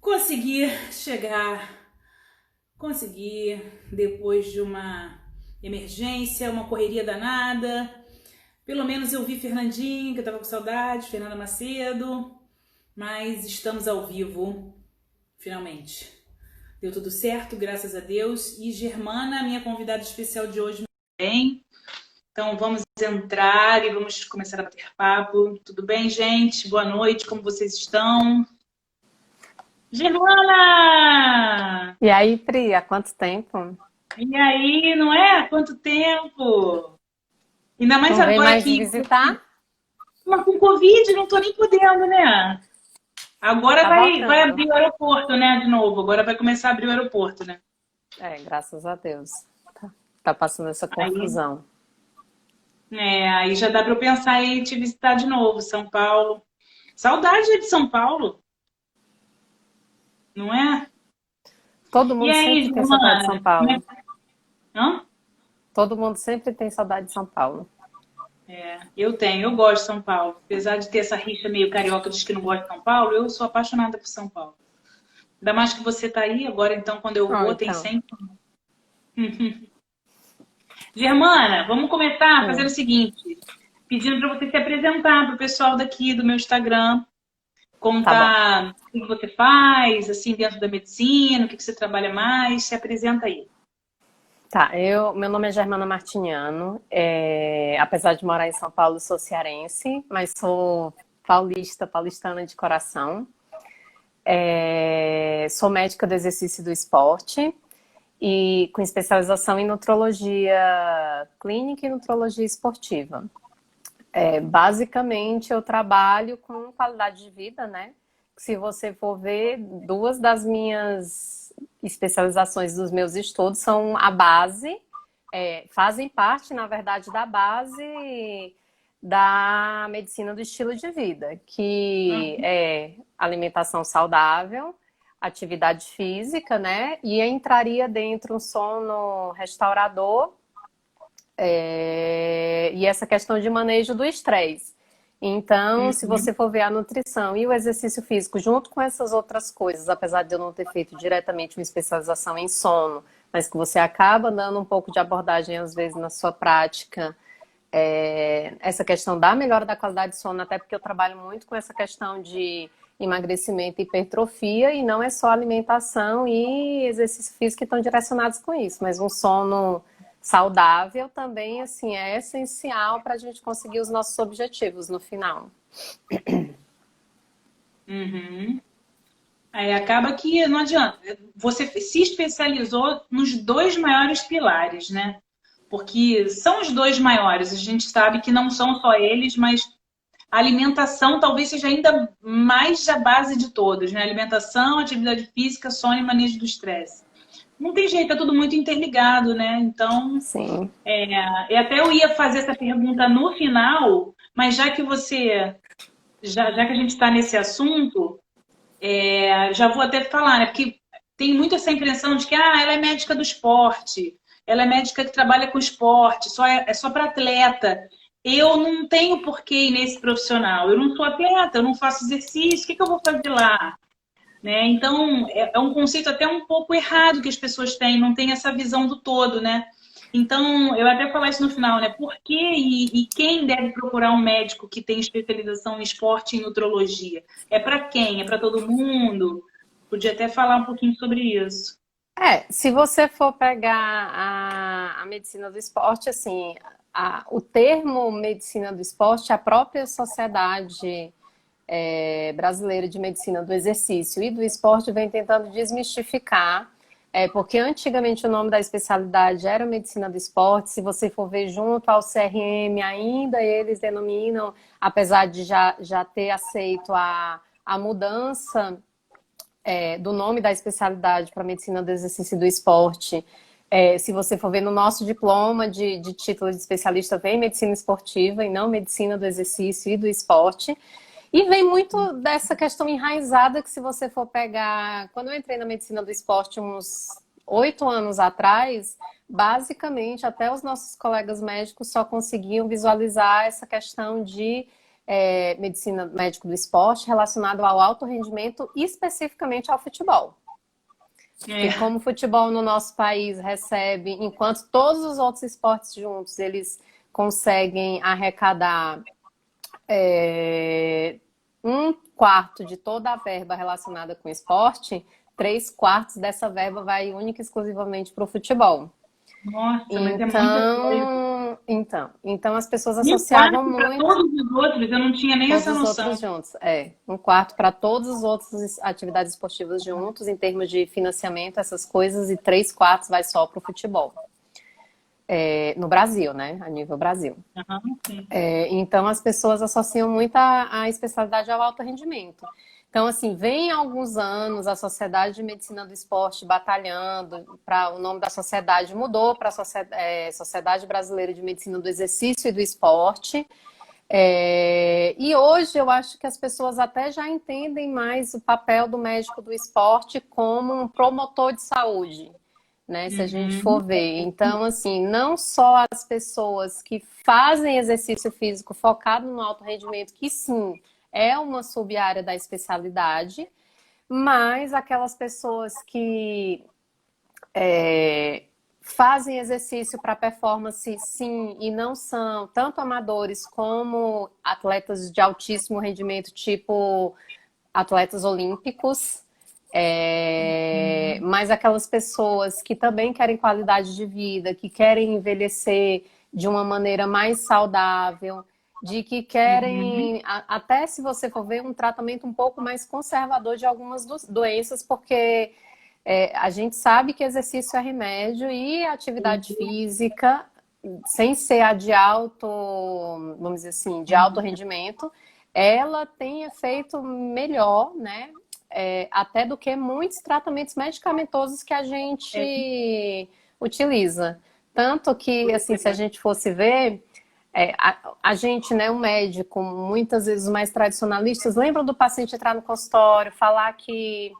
Consegui chegar, consegui, depois de uma emergência, uma correria danada. Pelo menos eu vi Fernandinho, que eu tava com saudade, Fernanda Macedo, mas estamos ao vivo, finalmente. Deu tudo certo, graças a Deus. E Germana, minha convidada especial de hoje, também. Então vamos entrar e vamos começar a bater papo. Tudo bem, gente? Boa noite, como vocês estão? Germana! E aí, Pri, há quanto tempo? E aí, não é? Quanto tempo? Ainda mais Não vem agora mais que visitar? mas com Covid não tô nem podendo, né? Agora Tá vai voltando. abrir o aeroporto, né? De novo. Agora vai começar a abrir o aeroporto, né? É, graças a Deus. Tá passando essa Aí, confusão. aí já dá para eu pensar em te visitar de novo, São Paulo. Saudade de São Paulo, não é? Todo E mundo aí, sempre tem saudade de São Germana? Como é Paulo. que... Hã? Todo mundo sempre tem saudade de São Paulo. Eu gosto de São Paulo. Apesar de ter essa rixa meio carioca dos que não gostam de São Paulo, eu sou apaixonada por São Paulo. Ainda mais que você tá aí agora, então quando eu Ah, vou, tem então. sempre. Germana, vamos começar fazendo o Hum, seguinte: pedindo para você se apresentar para o pessoal daqui do meu Instagram, tá bom. contar o que você faz, assim, dentro da medicina, o que você trabalha mais, se apresenta aí. Tá, meu nome é Germana Martiniano. Apesar de morar em São Paulo, sou cearense, mas sou paulistana de coração. Sou médica do exercício e do esporte. E com especialização em nutrologia clínica e nutrologia esportiva. Basicamente, eu trabalho com qualidade de vida, né? Se você for ver, duas das minhas especializações dos meus estudos são a base, fazem parte, na verdade, da base da medicina do estilo de vida, que Uhum. é alimentação saudável, atividade física, né? E entraria dentro um sono restaurador e essa questão de manejo do estresse. Então, se você Uhum. for ver a nutrição e o exercício físico junto com essas outras coisas, apesar de eu não ter feito diretamente uma especialização em sono, mas que você acaba dando um pouco de abordagem às vezes na sua prática, essa questão da melhora da qualidade de sono, até porque eu trabalho muito com essa questão de emagrecimento e hipertrofia, e não é só alimentação e exercício físico que estão direcionados com isso, mas um sono saudável também, assim, é essencial para a gente conseguir os nossos objetivos no final. Uhum. Aí acaba que não adianta. Você se especializou nos dois maiores pilares, né? Porque são os dois maiores. A gente sabe que não são só eles, mas a alimentação talvez seja ainda mais a base de todos, né? Alimentação, atividade física, sono e manejo do estresse. Não tem jeito, é tudo muito interligado, né? Então, Sim. e até eu ia fazer essa pergunta no final, mas já que a gente está nesse assunto, já vou até falar, né? Porque tem muito essa impressão de que ela é médica do esporte, ela é médica que trabalha com esporte, é só para atleta. Eu não tenho porquê ir nesse profissional. Eu não sou atleta, eu não faço exercício, o que eu vou fazer lá? Né? Então, é um conceito até um pouco errado que as pessoas têm, não tem essa visão do todo, né? Então, eu até falar isso no final, né? Por que e quem deve procurar um médico que tem especialização em esporte e nutrologia? É para quem? É para todo mundo? Podia até falar um pouquinho sobre isso. Se você for pegar a medicina do esporte, assim, o termo medicina do esporte, a própria sociedade brasileira de medicina do exercício e do esporte vem tentando desmistificar, porque antigamente o nome da especialidade era medicina do esporte, se você for ver junto ao CRM, ainda eles denominam, apesar de já ter aceito a mudança do nome da especialidade para medicina do exercício e do esporte. Se você for ver no nosso diploma de título de especialista, vem medicina esportiva e não medicina do exercício e do esporte. E vem muito dessa questão enraizada que, se você for pegar. Quando eu entrei na medicina do esporte, uns 8 anos atrás, basicamente, até os nossos colegas médicos só conseguiam visualizar essa questão de medicina médico do esporte relacionado ao alto rendimento e especificamente ao futebol. E como o futebol no nosso país recebe, enquanto todos os outros esportes juntos, eles conseguem arrecadar 1/4 de toda a verba relacionada com o esporte, 3/4 dessa verba vai única e exclusivamente para o futebol. Nossa, mas é muita coisa. Então as pessoas E associavam para muito todos os outros, eu não tinha nem todos essa os noção. outros juntos. 1/4 para todas as outras atividades esportivas juntos, em termos de financiamento, essas coisas, e 3/4 vai só para o futebol. No Brasil, né? A nível Brasil. Sim. Então as pessoas associam muito a especialidade ao alto rendimento. Então, assim, vem há alguns anos a Sociedade de Medicina do Esporte batalhando, o nome da sociedade mudou para a Sociedade Brasileira de Medicina do Exercício e do Esporte. E hoje eu acho que as pessoas até já entendem mais o papel do médico do esporte como um promotor de saúde, né? Se a gente for ver. Então, assim, não só as pessoas que fazem exercício físico focado no alto rendimento, que sim, é uma sub-área da especialidade, mas aquelas pessoas que fazem exercício para performance, sim, e não são tanto amadores como atletas de altíssimo rendimento, tipo atletas olímpicos, mas aquelas pessoas que também querem qualidade de vida, que querem envelhecer de uma maneira mais saudável, de que querem, até se você for ver, um tratamento um pouco mais conservador de algumas doenças, porque a gente sabe que exercício é remédio e atividade física, sem ser a de alto, vamos dizer assim, de alto rendimento, ela tem efeito melhor, né? Até do que muitos tratamentos medicamentosos que a gente utiliza. Tanto que, assim, se a gente fosse ver, a gente, né, o médico, muitas vezes os mais tradicionalistas, lembram do paciente entrar no consultório, falar que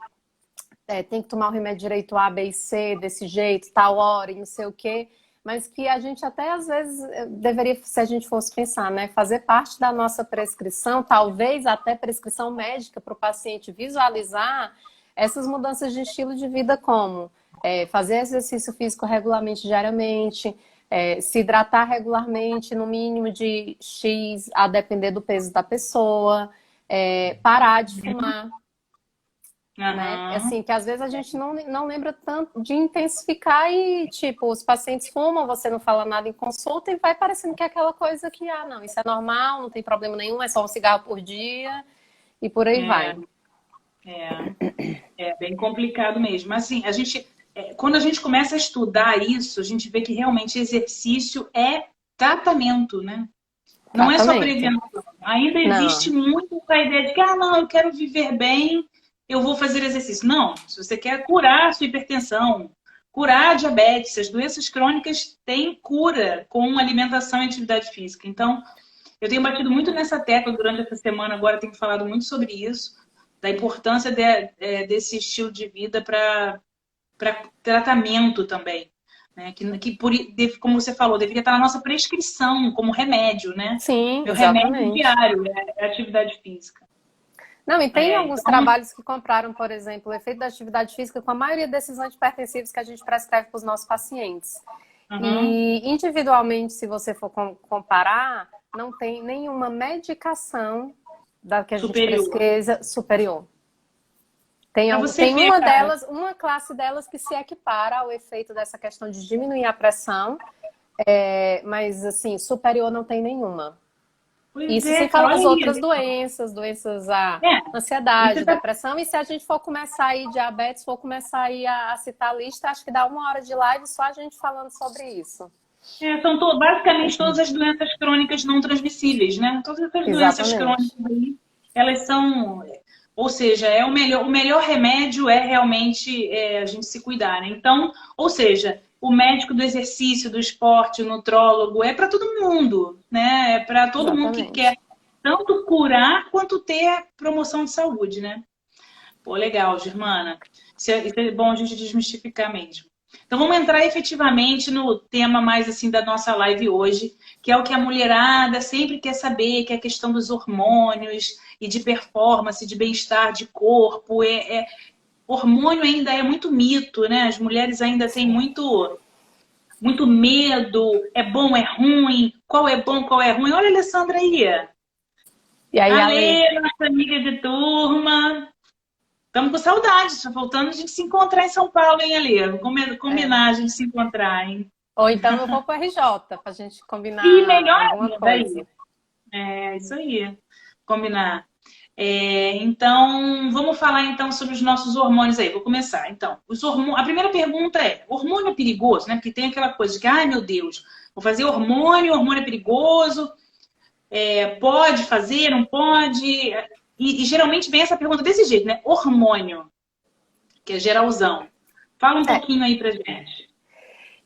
tem que tomar o remédio direito A, B e C, desse jeito, tal hora e não sei o quê, mas que a gente até às vezes deveria, se a gente fosse pensar, né, fazer parte da nossa prescrição, talvez até prescrição médica para o paciente visualizar essas mudanças de estilo de vida, como fazer exercício físico regularmente, diariamente, se hidratar regularmente, no mínimo de X, a depender do peso da pessoa, parar de fumar. Né? Assim, que às vezes a gente não lembra tanto de intensificar e, tipo, os pacientes fumam, você não fala nada em consulta e vai parecendo que é aquela coisa que, não, isso é normal, não tem problema nenhum, é só um cigarro por dia e por aí vai. É bem complicado mesmo. Mas, assim, quando a gente começa a estudar isso, a gente vê que realmente exercício é tratamento, né? Não é só prevenção. Ainda existe muito essa ideia de que, não, eu quero viver bem, eu vou fazer exercício. Não, se você quer curar a sua hipertensão, curar a diabetes, as doenças crônicas têm cura com alimentação e atividade física. Então, eu tenho batido muito nessa tecla durante essa semana, agora tenho falado muito sobre isso, da importância desse estilo de vida para tratamento também. Né? Que como você falou, deveria estar na nossa prescrição como remédio, né? Sim, meu exatamente. Remédio diário é atividade física. Não, e tem alguns trabalhos que comparam, por exemplo, o efeito da atividade física com a maioria desses antipertensivos que a gente prescreve para os nossos pacientes. E individualmente, se você for comparar, não tem nenhuma medicação da que a gente prescreve superior. Tem uma classe delas que se equipara ao efeito dessa questão de diminuir a pressão, mas assim, superior não tem nenhuma. Isso sem falar das outras doenças, a ansiedade, depressão. E se a gente for começar aí diabetes, for começar aí a citar a lista, acho que dá 1 hora de live só a gente falando sobre isso. São basicamente todas as doenças crônicas não transmissíveis, né? Todas essas doenças crônicas aí, elas são... Ou seja, o melhor remédio é realmente a gente se cuidar, né? Então, ou seja, o médico do exercício, do esporte, o nutrólogo, é para todo mundo, né? É para todo mundo que quer tanto curar quanto ter promoção de saúde, né? Pô, legal, Germana. Isso é bom a gente desmistificar mesmo. Então vamos entrar efetivamente no tema mais assim da nossa live hoje, que é o que a mulherada sempre quer saber, que é a questão dos hormônios e de performance, de bem-estar, de corpo. Hormônio ainda é muito mito, né? As mulheres ainda têm Sim. muito medo, é bom, é ruim, qual é bom, qual é ruim. Olha a Alessandra aí. E aí, Ale? Ale, nossa amiga de turma. Estamos com saudade, está faltando a gente se encontrar em São Paulo, hein, Ale? Vamos É. combinar a gente se encontrar, hein? Ou então eu vou para o RJ para a gente E combinar melhor alguma ainda aí. coisa. É isso aí, combinar. Então, vamos falar então sobre os nossos hormônios aí. Vou começar. Então, a primeira pergunta é: hormônio é perigoso, né? Porque tem aquela coisa de que, ai meu Deus, vou fazer hormônio é perigoso, pode fazer, não pode? E geralmente vem essa pergunta desse jeito, né? Hormônio, que é geralzão. Fala um É. pouquinho aí pra gente.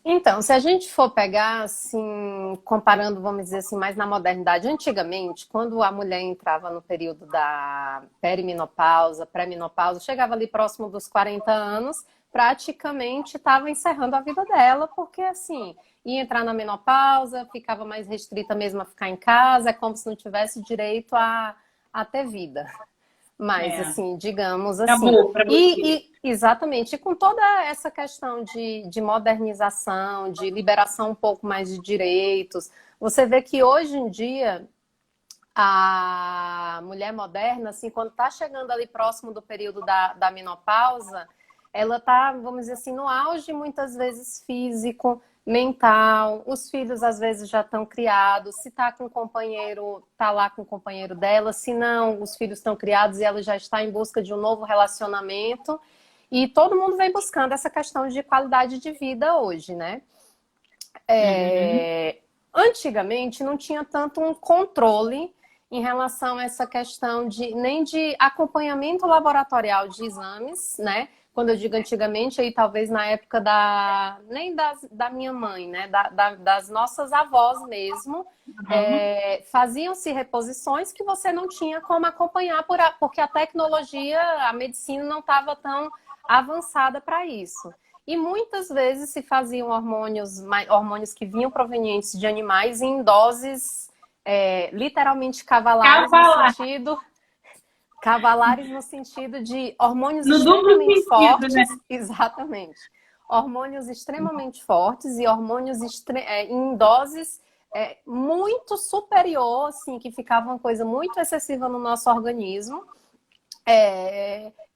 Então, se a gente for pegar, assim, comparando, vamos dizer assim, mais na modernidade, antigamente, quando a mulher entrava no período da perimenopausa, pré-menopausa, chegava ali próximo dos 40 anos, praticamente estava encerrando a vida dela, porque, assim, ia entrar na menopausa, ficava mais restrita mesmo a ficar em casa, é como se não tivesse direito a ter vida. Mas, É, assim, digamos assim. acabou pra você. Exatamente, e com toda essa questão de modernização, de liberação um pouco mais de direitos, você vê que hoje em dia a mulher moderna, assim, quando está chegando ali próximo do período da menopausa, ela está, vamos dizer assim, no auge muitas vezes físico, mental, os filhos às vezes já estão criados, se está com um companheiro, está lá com o companheiro dela, se não, os filhos estão criados e ela já está em busca de um novo relacionamento. E todo mundo vem buscando essa questão de qualidade de vida hoje, né? Uhum. Antigamente não tinha tanto um controle em relação a essa questão de nem de acompanhamento laboratorial de exames, né? Quando eu digo antigamente, aí talvez na época nem da minha mãe, né? Das nossas avós mesmo, Uhum. faziam-se reposições que você não tinha como acompanhar, porque a tecnologia, a medicina não estava tão avançada para isso. E muitas vezes se faziam hormônios que vinham provenientes de animais em doses literalmente Cavalar. cavalares no sentido de hormônios No duplo extremamente sentido, né? fortes, exatamente. Hormônios extremamente fortes e hormônios em doses muito superior, assim, que ficava uma coisa muito excessiva no nosso organismo.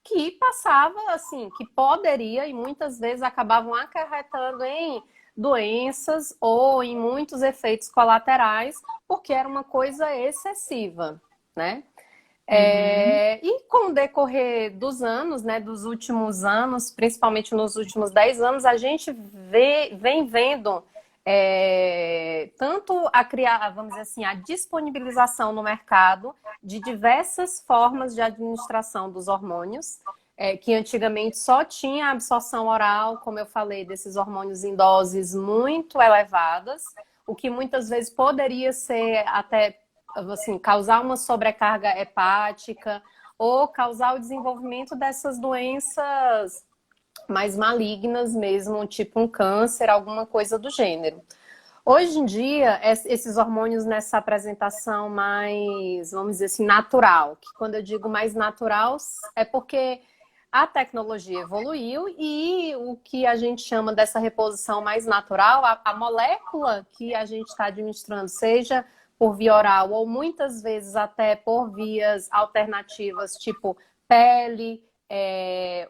Que passava, assim, que poderia e muitas vezes acabavam acarretando em doenças ou em muitos efeitos colaterais, porque era uma coisa excessiva, né? Uhum. E com o decorrer dos anos, né, dos últimos anos, principalmente nos últimos 10 anos, a gente vem vendo tanto a criar, vamos dizer assim, a disponibilização no mercado de diversas formas de administração dos hormônios, que antigamente só tinha absorção oral, como eu falei, desses hormônios em doses muito elevadas, o que muitas vezes poderia ser até assim, causar uma sobrecarga hepática ou causar o desenvolvimento dessas doenças mais malignas mesmo, tipo um câncer, alguma coisa do gênero. Hoje em dia, esses hormônios nessa apresentação mais, vamos dizer assim, natural, que quando eu digo mais natural, é porque a tecnologia evoluiu e o que a gente chama dessa reposição mais natural, a molécula que a gente está administrando, seja por via oral ou muitas vezes até por vias alternativas, tipo pele,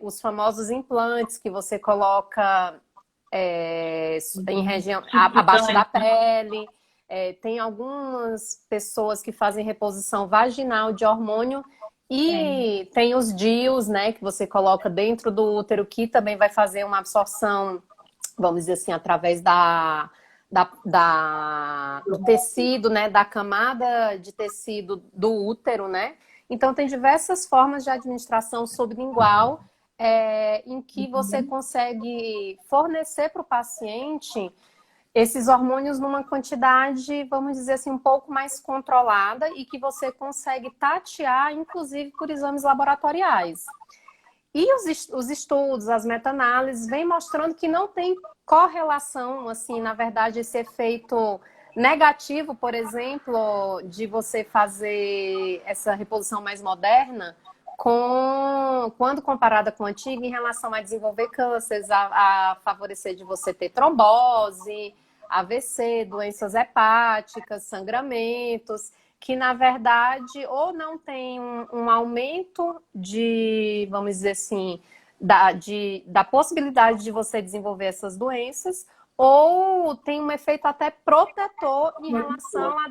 os famosos implantes que você coloca em região abaixo da Subcutâneo. pele. Tem algumas pessoas que fazem reposição vaginal de hormônio e tem os DIUs, né, que você coloca dentro do útero, que também vai fazer uma absorção, vamos dizer assim, através do tecido, né, da camada de tecido do útero, né? Então, tem diversas formas de administração sublingual em que você consegue fornecer para o paciente esses hormônios numa quantidade, vamos dizer assim, um pouco mais controlada e que você consegue tatear, inclusive por exames laboratoriais. E os estudos, as meta-análises, vêm mostrando que não tem correlação, assim, na verdade, esse efeito negativo, por exemplo, de você fazer essa reposição mais moderna, quando comparada com a antiga, em relação a desenvolver cânceres, a favorecer de você ter trombose, AVC, doenças hepáticas, sangramentos, que na verdade ou não tem um aumento de, vamos dizer assim, da possibilidade de você desenvolver essas doenças, ou tem um efeito até protetor em relação a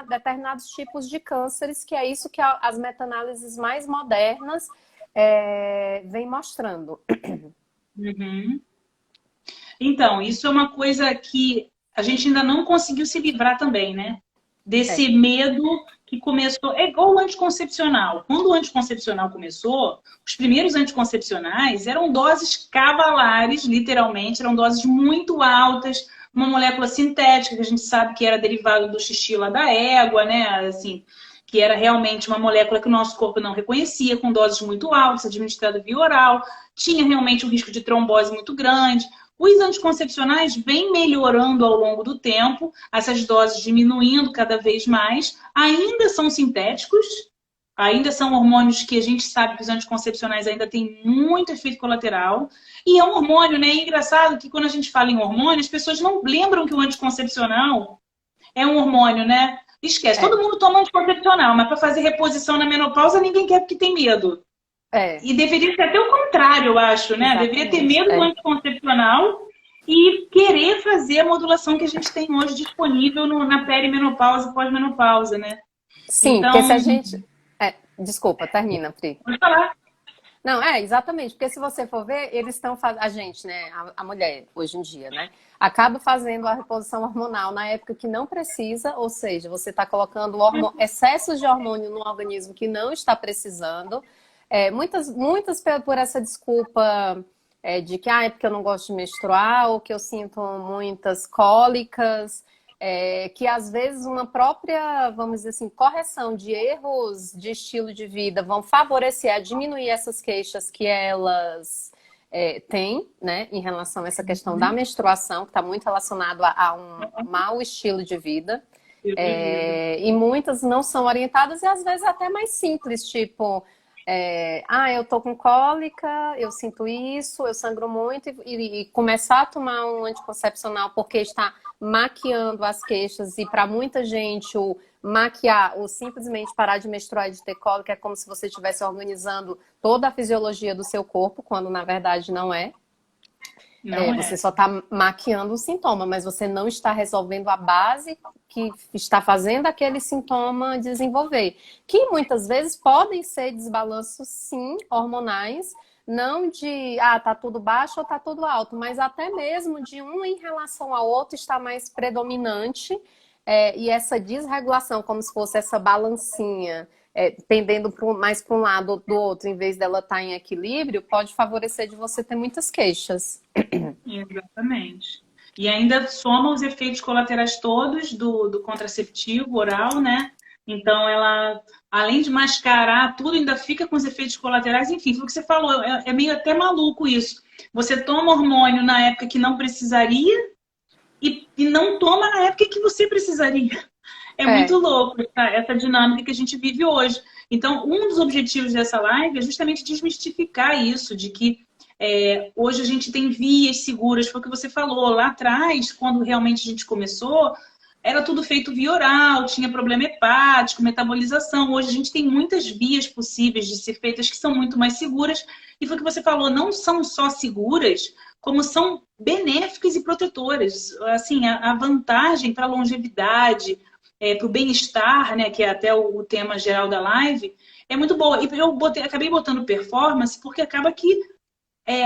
determinados tipos de cânceres, que é isso que as meta-análises mais modernas vêm mostrando. Uhum. Então, isso é uma coisa que a gente ainda não conseguiu se livrar também, né? Desse medo que começou... É igual o anticoncepcional. Quando o anticoncepcional começou, os primeiros anticoncepcionais eram doses cavalares, literalmente, eram doses muito altas, uma molécula sintética, que a gente sabe que era derivado do xixi lá da égua, né? Assim, que era realmente uma molécula que o nosso corpo não reconhecia, com doses muito altas, administrada via oral, tinha realmente um risco de trombose muito grande. Os anticoncepcionais vêm melhorando ao longo do tempo, essas doses diminuindo cada vez mais, ainda são sintéticos, ainda são hormônios que a gente sabe que os anticoncepcionais ainda têm muito efeito colateral, e é um hormônio, né? É engraçado que quando a gente fala em hormônio, as pessoas não lembram que o anticoncepcional é um hormônio, né? Esquece, todo mundo toma anticoncepcional, mas para fazer reposição na menopausa ninguém quer porque tem medo. E deveria ser até o contrário, eu acho, né? Exatamente. Deveria ter medo do anticoncepcional e querer fazer a modulação que a gente tem hoje disponível na perimenopausa, pós-menopausa, né? Sim, então... porque se a gente... Desculpa, termina, Pri. Pode falar. Não, exatamente, porque se você for ver, eles estão fazendo, a gente, né, a mulher, hoje em dia, né, acaba fazendo a reposição hormonal na época que não precisa, ou seja, você está colocando excessos de hormônio no organismo que não está precisando. Muitas por essa desculpa de que é porque eu não gosto de menstruar, ou que eu sinto muitas cólicas, que às vezes uma própria, vamos dizer assim, correção de erros de estilo de vida vão favorecer a diminuir essas queixas que elas têm, né, em relação a essa questão da menstruação, que está muito relacionado a um mau estilo de vida. E muitas não são orientadas e às vezes até mais simples, tipo... eu tô com cólica, eu sinto isso, eu sangro muito, e começar a tomar um anticoncepcional porque está maquiando as queixas, e para muita gente o maquiar ou simplesmente parar de menstruar e de ter cólica é como se você estivesse organizando toda a fisiologia do seu corpo, quando na verdade não é. Você só está maquiando o sintoma, mas você não está resolvendo a base que está fazendo aquele sintoma desenvolver. Que muitas vezes podem ser desbalanços, sim, hormonais, não de, tá tudo baixo ou tá tudo alto, mas até mesmo de um em relação ao outro está mais predominante, e essa desregulação, como se fosse essa balancinha, pendendo mais para um lado ou do outro, em vez dela estar em equilíbrio, pode favorecer de você ter muitas queixas. Exatamente. E ainda soma os efeitos colaterais todos do contraceptivo oral, né? Então, ela, além de mascarar tudo, ainda fica com os efeitos colaterais. Enfim, foi o que você falou, é meio até maluco isso. Você toma hormônio na época que não precisaria e não toma na época que você precisaria. É muito louco essa dinâmica que a gente vive hoje. Então, um dos objetivos dessa live é justamente desmistificar isso, de que hoje a gente tem vias seguras. Foi o que você falou lá atrás, quando realmente a gente começou, era tudo feito via oral, tinha problema hepático, metabolização. Hoje a gente tem muitas vias possíveis de ser feitas que são muito mais seguras. E foi o que você falou, não são só seguras, como são benéficas e protetoras. Assim, a vantagem para a longevidade, para o bem-estar, né, que é até o tema geral da live, é muito boa. E eu acabei botando performance porque acaba que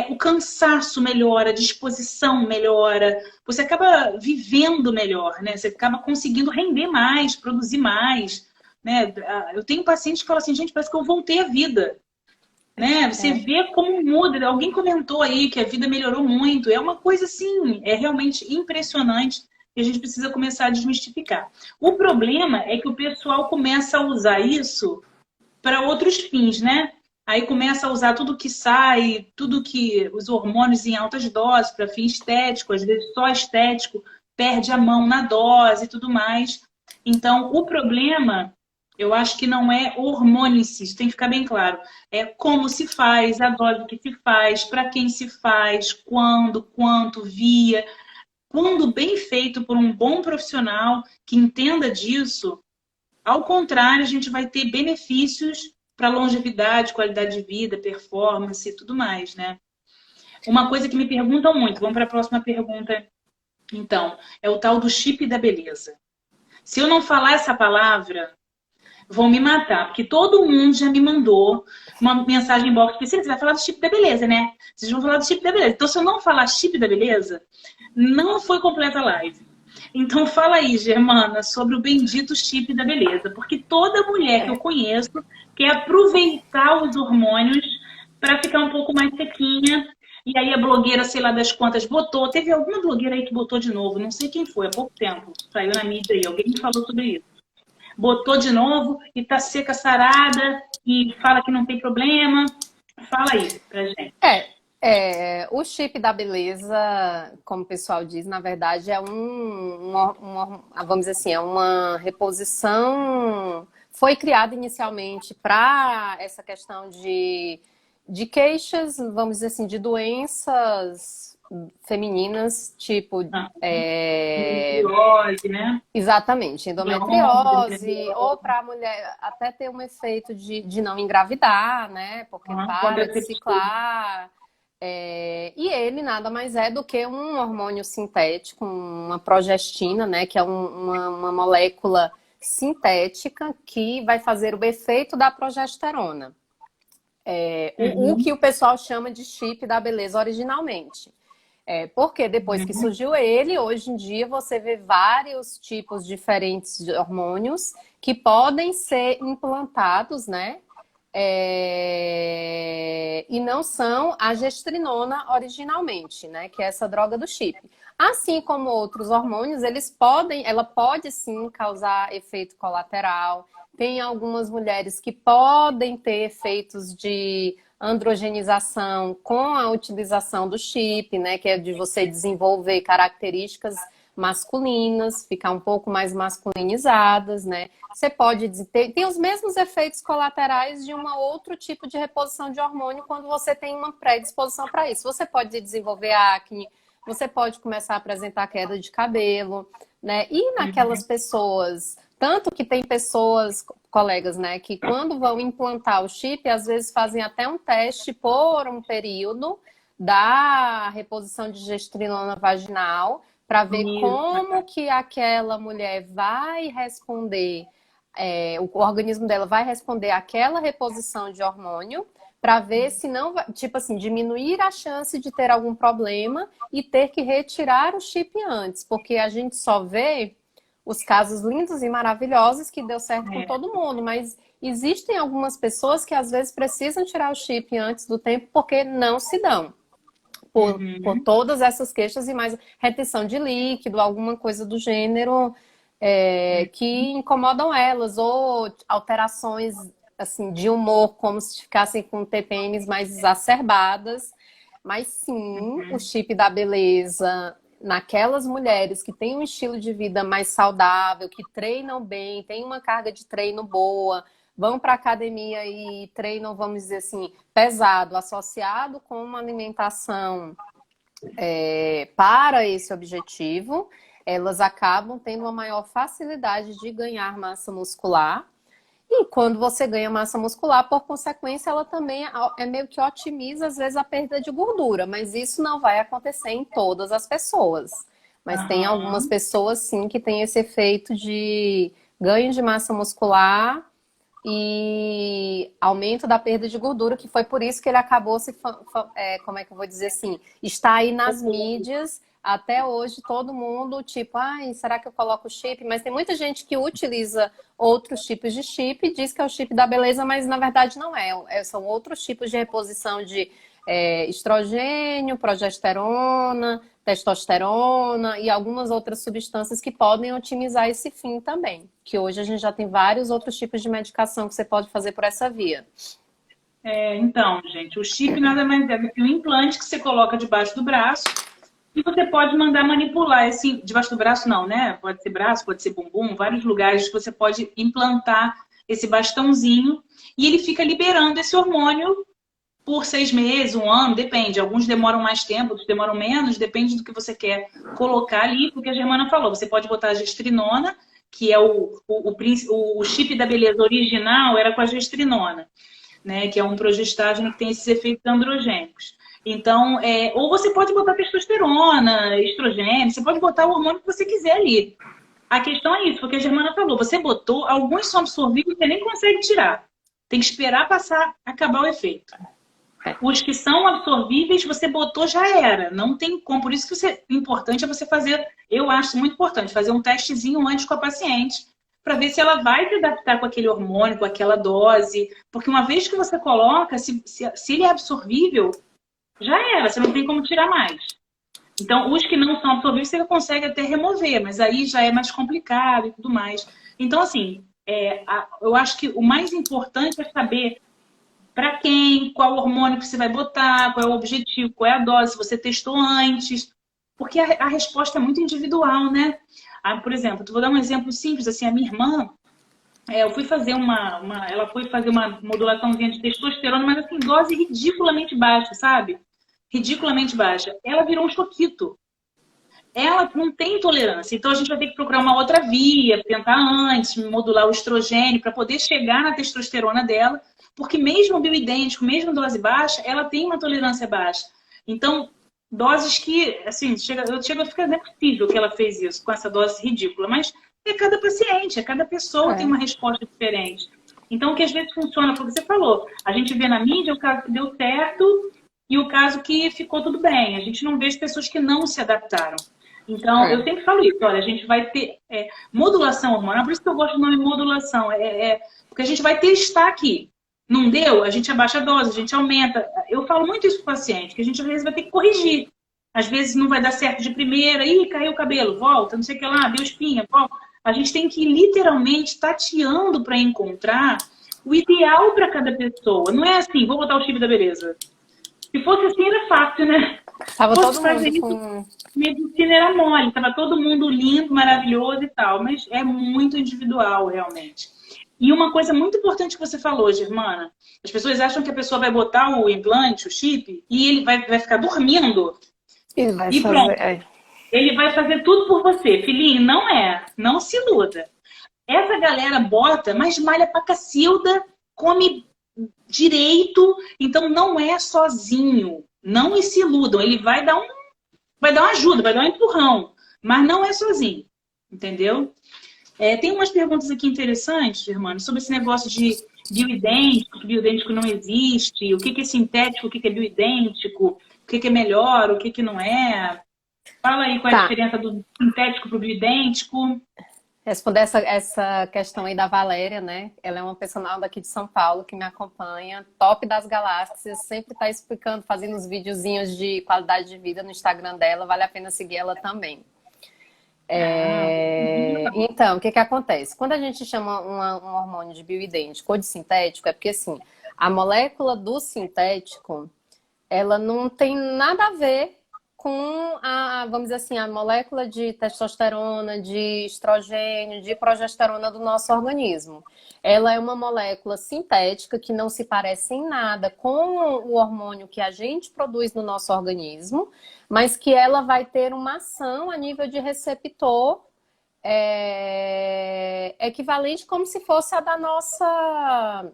o cansaço melhora, a disposição melhora, você acaba vivendo melhor, né? Você acaba conseguindo render mais, produzir mais, né? Eu tenho pacientes que falam assim, gente, parece que eu voltei à vida, né? Você vê como muda. Alguém comentou aí que a vida melhorou muito. É uma coisa assim, é realmente impressionante e a gente precisa começar a desmistificar. O problema é que o pessoal começa a usar isso para outros fins, né? aí começa a usar tudo que sai, tudo que os hormônios em altas doses para fim estético, às vezes só estético, perde a mão na dose e tudo mais. Então, o problema, eu acho que não é o hormônio em si, isso tem que ficar bem claro. É como se faz, a dose que se faz, para quem se faz, quando, quanto, via. Quando bem feito por um bom profissional que entenda disso, ao contrário, a gente vai ter benefícios para longevidade, qualidade de vida, performance e tudo mais, né? Uma coisa que me perguntam muito, vamos para a próxima pergunta, então, é o tal do chip da beleza. Se eu não falar essa palavra, vão me matar, porque todo mundo já me mandou uma mensagem em box, Priscila, você vai falar do chip da beleza, né? Vocês vão falar do chip da beleza. Então, se eu não falar chip da beleza, não foi completa a live. Então fala aí, Germana, sobre o bendito chip da beleza. Porque toda mulher que eu conheço quer aproveitar os hormônios para ficar um pouco mais sequinha. E aí a blogueira, sei lá das quantas, botou. Teve alguma blogueira aí que botou de novo, não sei quem foi, há pouco tempo. Saiu na mídia aí, alguém me falou sobre isso. Botou de novo e tá seca, sarada, e fala que não tem problema. Fala aí pra gente. O chip da beleza, como o pessoal diz, na verdade é vamos dizer assim, é uma reposição. Foi criada inicialmente para essa questão de queixas, vamos dizer assim, de doenças femininas, tipo endometriose, né? Exatamente, endometriose, ou para a mulher até ter um efeito de não engravidar, né? Porque para de ciclar. E ele nada mais é do que um hormônio sintético, uma progestina, né? Que é uma molécula sintética que vai fazer o efeito da progesterona. O que o pessoal chama de chip da beleza originalmente. Porque depois que surgiu ele, hoje em dia você vê vários tipos diferentes de hormônios que podem ser implantados, né? E não são a gestrinona originalmente, né? Que é essa droga do chip. Assim como outros hormônios, ela pode sim causar efeito colateral. Tem algumas mulheres que podem ter efeitos de androgenização com a utilização do chip, né? Que é de você desenvolver características masculinas, ficar um pouco mais masculinizadas, né? Você pode tem os mesmos efeitos colaterais de um outro tipo de reposição de hormônio quando você tem uma predisposição para isso. Você pode desenvolver acne, você pode começar a apresentar queda de cabelo, né? E naquelas pessoas, tanto que tem pessoas, colegas, né, que quando vão implantar o chip, às vezes fazem até um teste por um período da reposição de gestrinona vaginal para ver como que aquela mulher vai responder, o organismo dela vai responder àquela reposição de hormônio, para ver se não vai, tipo assim, diminuir a chance de ter algum problema e ter que retirar o chip antes, porque a gente só vê os casos lindos e maravilhosos que deu certo com todo mundo, mas existem algumas pessoas que às vezes precisam tirar o chip antes do tempo porque não se dão. Por todas essas queixas e mais retenção de líquido, alguma coisa do gênero que incomodam elas, ou alterações assim, de humor, como se ficassem com TPMs mais exacerbadas. Mas sim, o chip da beleza naquelas mulheres que têm um estilo de vida mais saudável, que treinam bem, têm uma carga de treino boa, vão para a academia e treinam, vamos dizer assim, pesado, associado com uma alimentação para esse objetivo, elas acabam tendo uma maior facilidade de ganhar massa muscular. E quando você ganha massa muscular, por consequência, ela também meio que otimiza, às vezes, a perda de gordura. Mas isso não vai acontecer em todas as pessoas. Mas tem algumas pessoas, sim, que tem esse efeito de ganho de massa muscular e aumento da perda de gordura, que foi por isso que ele acabou como é que eu vou dizer assim, está aí nas mídias até hoje, todo mundo, tipo, será que eu coloco chip? Mas tem muita gente que utiliza outros tipos de chip e diz que é o chip da beleza, mas na verdade não é. São outros tipos de reposição de estrogênio, progesterona, testosterona e algumas outras substâncias que podem otimizar esse fim também. Que hoje a gente já tem vários outros tipos de medicação que você pode fazer por essa via. Então, gente, o chip nada mais é do que um implante que você coloca debaixo do braço e você pode mandar manipular esse, debaixo do braço não, né? Pode ser braço, pode ser bumbum, vários lugares que você pode implantar esse bastãozinho e ele fica liberando esse hormônio por 6 meses, um ano, depende. Alguns demoram mais tempo, outros demoram menos, depende do que você quer colocar ali, porque a Germana falou, você pode botar a gestrinona, que é o chip da beleza original, era com a gestrinona, né? Que é um progestágeno que tem esses efeitos androgênicos. Então, ou você pode botar testosterona, estrogênio, você pode botar o hormônio que você quiser ali. A questão é isso, porque a Germana falou, você botou, alguns são absorvíveis e você nem consegue tirar. Tem que esperar passar, acabar o efeito. Os que são absorvíveis, você botou, já era. Não tem como. Por isso que o importante é você fazer, eu acho muito importante, fazer um testezinho antes com a paciente, para ver se ela vai se adaptar com aquele hormônio, com aquela dose. Porque uma vez que você coloca, se ele é absorvível, já era, você não tem como tirar mais. Então, os que não são absorvíveis, você consegue até remover, mas aí já é mais complicado e tudo mais. Então, assim, eu acho que o mais importante é saber para quem, qual hormônio que você vai botar, qual é o objetivo, qual é a dose, se você testou antes. Porque a resposta é muito individual, né? Por exemplo, vou dar um exemplo simples, assim, a minha irmã, eu fui fazer ela foi fazer uma modulaçãozinha de testosterona, mas assim, dose ridiculamente baixa, sabe? Ridiculamente baixa. Ela virou um choquito. Ela não tem tolerância, então a gente vai ter que procurar uma outra via, tentar antes, modular o estrogênio para poder chegar na testosterona dela, porque mesmo bioidêntico, mesmo dose baixa, ela tem uma tolerância baixa. Então, doses que, assim, eu chego a ficar, não é possível que ela fez isso com essa dose ridícula, mas é cada paciente, cada pessoa tem uma resposta diferente. Então, o que às vezes funciona, foi o que você falou, a gente vê na mídia o caso que deu certo e o caso que ficou tudo bem. A gente não vê as pessoas que não se adaptaram. Então, eu sempre falo isso, olha, a gente vai ter modulação hormonal, por isso que eu gosto do nome modulação, porque a gente vai testar aqui. Não deu? A gente abaixa a dose, a gente aumenta. Eu falo muito isso para o paciente, que a gente às vezes vai ter que corrigir. Às vezes não vai dar certo de primeira, ih, caiu o cabelo, volta, não sei o que lá, deu espinha, volta. A gente tem que ir literalmente tateando para encontrar o ideal para cada pessoa. Não é assim, vou botar o chip da beleza. Se fosse assim, era fácil, né? Tava Se todo fosse fazer mundo isso, com... medicina era mole, estava todo mundo lindo, maravilhoso e tal, mas é muito individual, realmente. E uma coisa muito importante que você falou, Germana, as pessoas acham que a pessoa vai botar o implante, o chip, e ele vai ficar dormindo Ele vai e fazer... pronto. Ele vai fazer tudo por você. Filhinho, não é. Não se iluda. Essa galera bota, mas malha pra cacilda, come direito, então não é sozinho. Não se iludam. Ele vai dar uma ajuda, vai dar um empurrão, mas não é sozinho. Entendeu? Tem umas perguntas aqui interessantes, Germano, sobre esse negócio de bioidêntico, que bioidêntico não existe, o que é sintético, o que é bioidêntico, o que é melhor, o que não é. Fala aí qual é a diferença do sintético para o bioidêntico. Responder essa questão aí da Valéria, né? Ela é uma personal daqui de São Paulo que me acompanha, top das galáxias, sempre está explicando, fazendo uns videozinhos de qualidade de vida no Instagram dela, vale a pena seguir ela também. Então, o que acontece? Quando a gente chama um hormônio de bioidêntico ou de sintético, é porque assim, a molécula do sintético, ela não tem nada a ver com vamos dizer assim, a molécula de testosterona, de estrogênio, de progesterona do nosso organismo. Ela é uma molécula sintética que não se parece em nada com o hormônio que a gente produz no nosso organismo, mas que ela vai ter uma ação a nível de receptor equivalente como se fosse a da nossa,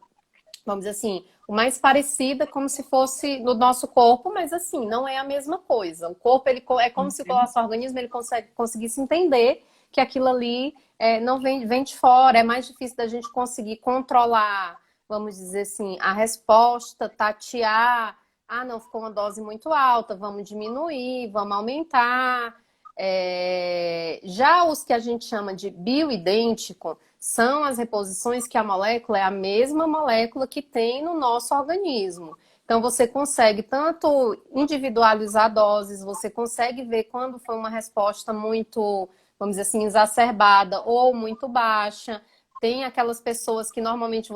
vamos dizer assim, o mais parecida como se fosse no nosso corpo, mas assim, não é a mesma coisa. O corpo, ele é como se o nosso organismo ele conseguisse entender que aquilo ali não vem de fora, é mais difícil da gente conseguir controlar, vamos dizer assim, a resposta, tatear, não, ficou uma dose muito alta, vamos diminuir, vamos aumentar. Já os que a gente chama de bioidêntico, são as reposições que a molécula é a mesma molécula que tem no nosso organismo. Então, você consegue tanto individualizar doses, você consegue ver quando foi uma resposta muito, vamos dizer assim, exacerbada ou muito baixa. Tem aquelas pessoas que normalmente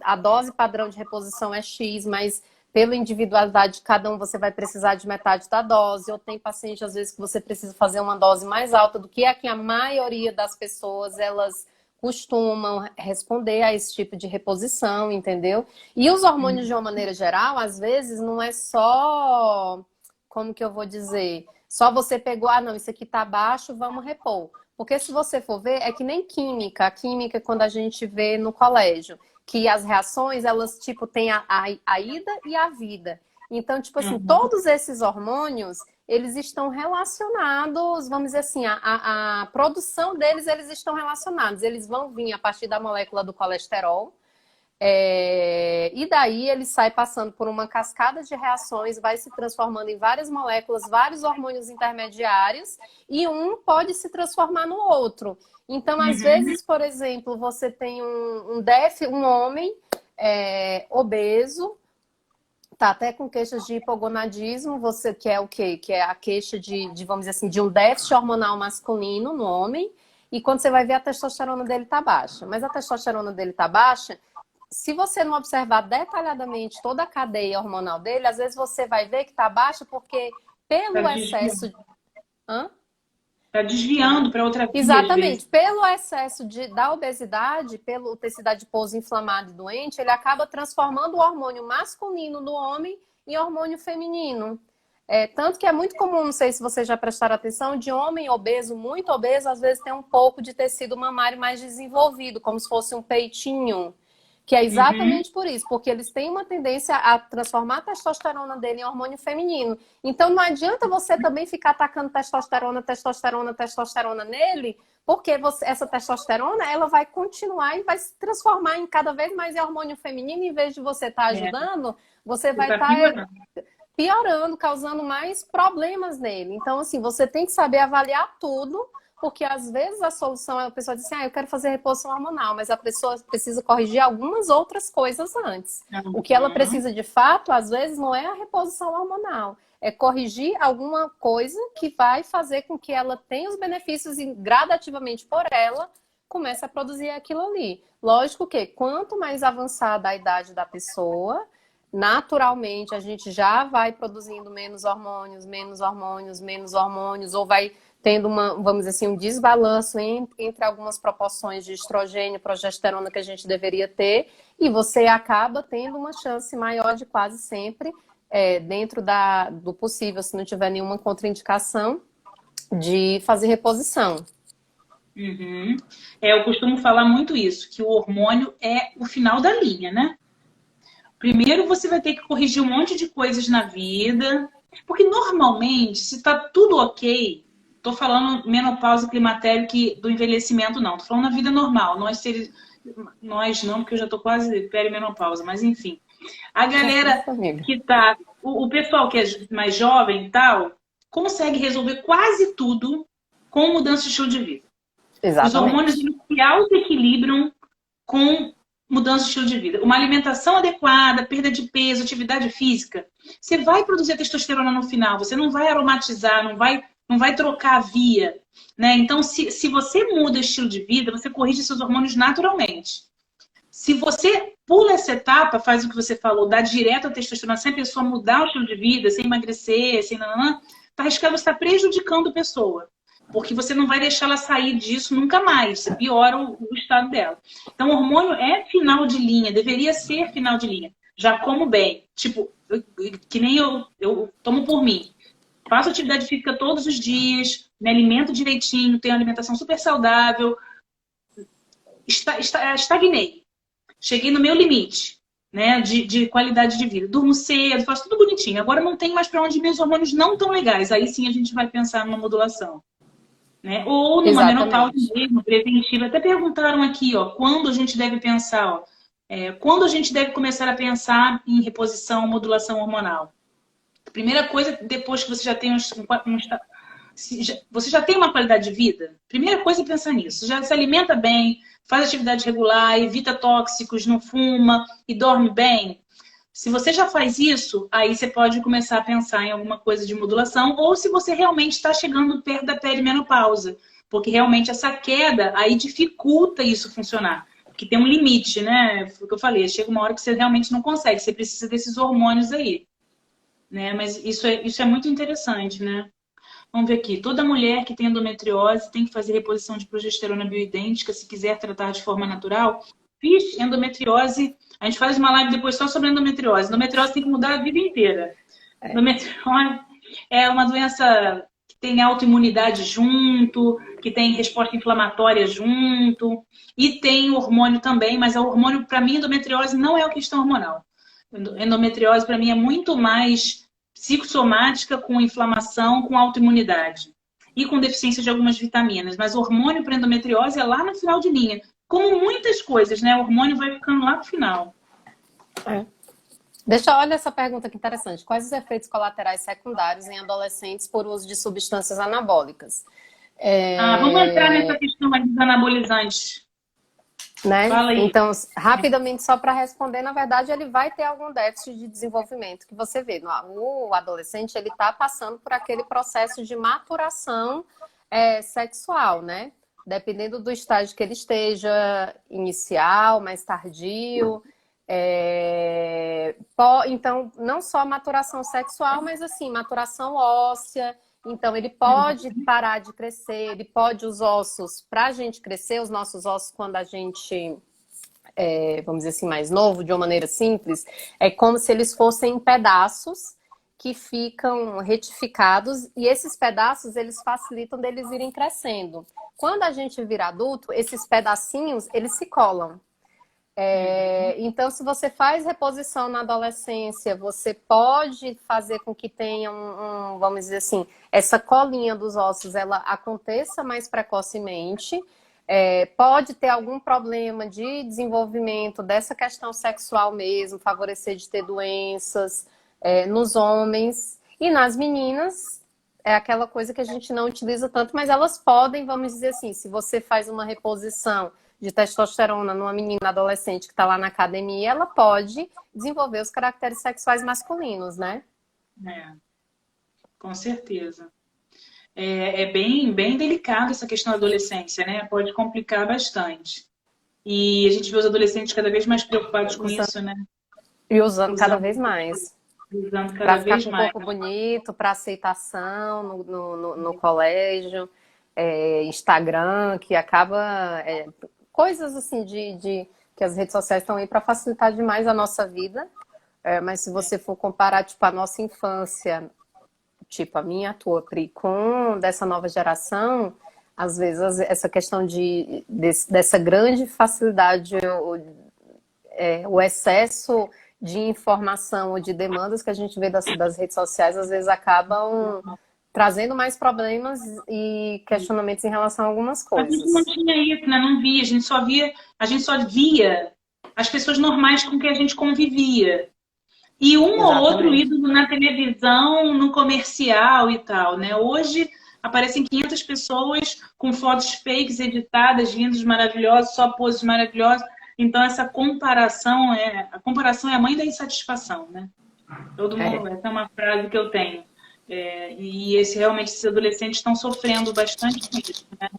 a dose padrão de reposição é X, mas pela individualidade de cada um você vai precisar de metade da dose. Ou tem paciente, às vezes, que você precisa fazer uma dose mais alta do que a maioria das pessoas, elas costumam responder a esse tipo de reposição, entendeu? E os hormônios, de uma maneira geral, às vezes, não é só, como que eu vou dizer, só você pegou, não, isso aqui tá baixo, vamos repor. Porque se você for ver, é que nem química. A química, quando a gente vê no colégio, que as reações, elas, tipo, tem a ida e a vida. Então, tipo assim, todos esses hormônios, eles estão relacionados, vamos dizer assim, a produção deles, eles estão relacionados. Eles vão vir a partir da molécula do colesterol, e daí ele sai passando por uma cascada de reações, vai se transformando em várias moléculas, vários hormônios intermediários, e um pode se transformar no outro. Então, às vezes, por exemplo, você tem um homem obeso, tá até com queixas de hipogonadismo, você que é o quê? Que é a queixa vamos dizer assim, de um déficit hormonal masculino no homem, e quando você vai ver, a testosterona dele tá baixa. Mas a testosterona dele tá baixa, se você não observar detalhadamente toda a cadeia hormonal dele, às vezes você vai ver que tá baixa porque pelo excesso... Tá desviando para outra via. Exatamente. Pelo excesso da obesidade, pelo ter sido adiposo inflamado e doente, ele acaba transformando o hormônio masculino no homem em hormônio feminino. Tanto que é muito comum, não sei se vocês já prestaram atenção, de homem obeso, muito obeso, às vezes tem um pouco de tecido mamário mais desenvolvido, como se fosse um peitinho. Que é exatamente por isso, porque eles têm uma tendência a transformar a testosterona dele em hormônio feminino. Então não adianta você também ficar atacando testosterona nele, porque essa testosterona, ela vai continuar e vai se transformar em cada vez mais em hormônio feminino, em vez de você estar ajudando, você vai estar piorando, causando mais problemas nele. Então, assim, você tem que saber avaliar tudo, porque às vezes a solução é a pessoa diz assim, eu quero fazer reposição hormonal, mas a pessoa precisa corrigir algumas outras coisas antes. O que ela precisa de fato, às vezes, não é a reposição hormonal, é corrigir alguma coisa que vai fazer com que ela tenha os benefícios e gradativamente por ela comece a produzir aquilo ali. Lógico que quanto mais avançada a idade da pessoa, naturalmente a gente já vai produzindo menos hormônios, ou vai tendo vamos dizer assim, um desbalanço entre algumas proporções de estrogênio, progesterona que a gente deveria ter, e você acaba tendo uma chance maior de quase sempre, dentro do possível, se não tiver nenhuma contraindicação, de fazer reposição. Eu costumo falar muito isso, que o hormônio é o final da linha, né? Primeiro você vai ter que corrigir um monte de coisas na vida, porque normalmente, se tá tudo ok, tô falando menopausa, climatério, do envelhecimento não, tô falando na vida normal, nós não, porque eu já tô quase perimenopausa, mas enfim. A galera que tá, o pessoal que é mais jovem e tal, consegue resolver quase tudo com mudança de estilo de vida. Exatamente. Os hormônios se auto-equilibram com mudança de estilo de vida. Uma alimentação adequada, perda de peso, atividade física, você vai produzir a testosterona no final, você não vai aromatizar, não vai trocar a via, né? Então, se você muda o estilo de vida, você corrige seus hormônios naturalmente. Se você pula essa etapa, faz o que você falou, dá direto a testosterona, sem a pessoa mudar o estilo de vida, sem emagrecer, sem nananã, tá arriscando, você está prejudicando a pessoa. Porque você não vai deixar ela sair disso nunca mais. Você piora o estado dela. Então, o hormônio é final de linha, deveria ser final de linha. Já como bem. Tipo, que nem eu tomo por mim. Faço atividade física todos os dias, me alimento direitinho, tenho uma alimentação super saudável. Estagnei. Cheguei no meu limite, né, de qualidade de vida. Durmo cedo, faço tudo bonitinho. Agora não tem mais para onde meus hormônios não tão legais. Aí sim a gente vai pensar numa modulação. Né? Ou numa menopausa mesmo, preventiva. Até perguntaram aqui, ó, quando a gente deve pensar, ó, quando a gente deve começar a pensar em reposição, modulação hormonal. Primeira coisa, depois que você já tem você já tem uma qualidade de vida, primeira coisa é pensar nisso. Já se alimenta bem, faz atividade regular, evita tóxicos, não fuma e dorme bem. Se você já faz isso, aí você pode começar a pensar em alguma coisa de modulação, ou se você realmente está chegando perto da perimenopausa, porque realmente essa queda aí dificulta isso funcionar. que tem um limite, né? Foi o que eu falei, chega uma hora que você realmente não consegue, você precisa desses hormônios aí, né? Mas isso é muito interessante, né? Vamos ver aqui. Toda mulher que tem endometriose tem que fazer reposição de progesterona bioidêntica se quiser tratar de forma natural. Fiz endometriose. A gente faz uma live depois só sobre endometriose. Endometriose tem que mudar a vida inteira. Endometriose é uma doença que tem autoimunidade junto, que tem resposta inflamatória junto, e tem hormônio também, mas o hormônio, para mim, endometriose não é o questão hormonal. Endometriose, para mim, é muito mais psicossomática, com inflamação, com autoimunidade e com deficiência de algumas vitaminas. Mas o hormônio para endometriose é lá no final de linha. Como muitas coisas, né? O hormônio vai ficando lá no final. Olha essa pergunta que interessante. Quais os efeitos colaterais secundários em adolescentes por uso de substâncias anabólicas? Vamos entrar nessa questão aí dos anabolizantes. Né? Então, rapidamente, só para responder, na verdade, ele vai ter algum déficit de desenvolvimento que você vê. O adolescente, ele está passando por aquele processo de maturação sexual, né? Dependendo do estágio que ele esteja, inicial, mais tardio. Então, não só maturação sexual, mas assim, maturação óssea. Então, ele pode parar de crescer, ele pode os ossos, para a gente crescer, os nossos ossos, quando a gente, vamos dizer assim, mais novo, de uma maneira simples, é como se eles fossem pedaços que ficam retificados, e esses pedaços, eles facilitam deles irem crescendo. Quando a gente vira adulto, esses pedacinhos, eles se colam. Então, se você faz reposição na adolescência, você pode fazer com que tenha vamos dizer assim, essa colinha dos ossos, ela aconteça mais precocemente. Pode ter algum problema de desenvolvimento dessa questão sexual mesmo, favorecer de ter doenças nos homens. E nas meninas, é aquela coisa que a gente não utiliza tanto, mas elas podem, vamos dizer assim, se você faz uma reposição de testosterona numa menina adolescente que está lá na academia, ela pode desenvolver os caracteres sexuais masculinos, né? Com certeza. É bem delicado essa questão da adolescência, né? Pode complicar bastante. E a gente vê os adolescentes cada vez mais preocupados com isso, né? E usando cada vez mais. Usando cada vez mais. Para ficar com um corpo bonito, para aceitação no colégio, Instagram, que acaba... coisas assim que as redes sociais estão aí para facilitar demais a nossa vida. Mas se você for comparar, tipo, a nossa infância, tipo, a minha, a tua, Pri, com dessa nova geração, às vezes essa questão dessa grande facilidade, o excesso de informação ou de demandas que a gente vê das redes sociais, às vezes acabam trazendo mais problemas e questionamentos em relação a algumas coisas. A gente não tinha isso, né? Não via, a gente só via as pessoas normais com quem a gente convivia. E um ou outro ídolo na televisão, no comercial e tal, né? Hoje aparecem 500 pessoas com fotos fakes editadas, lindas, maravilhosas, só poses maravilhosas. Então essa comparação a comparação é a mãe da insatisfação, né? Todo mundo, essa é uma frase que eu tenho. E realmente esses adolescentes estão sofrendo bastante com isso, né?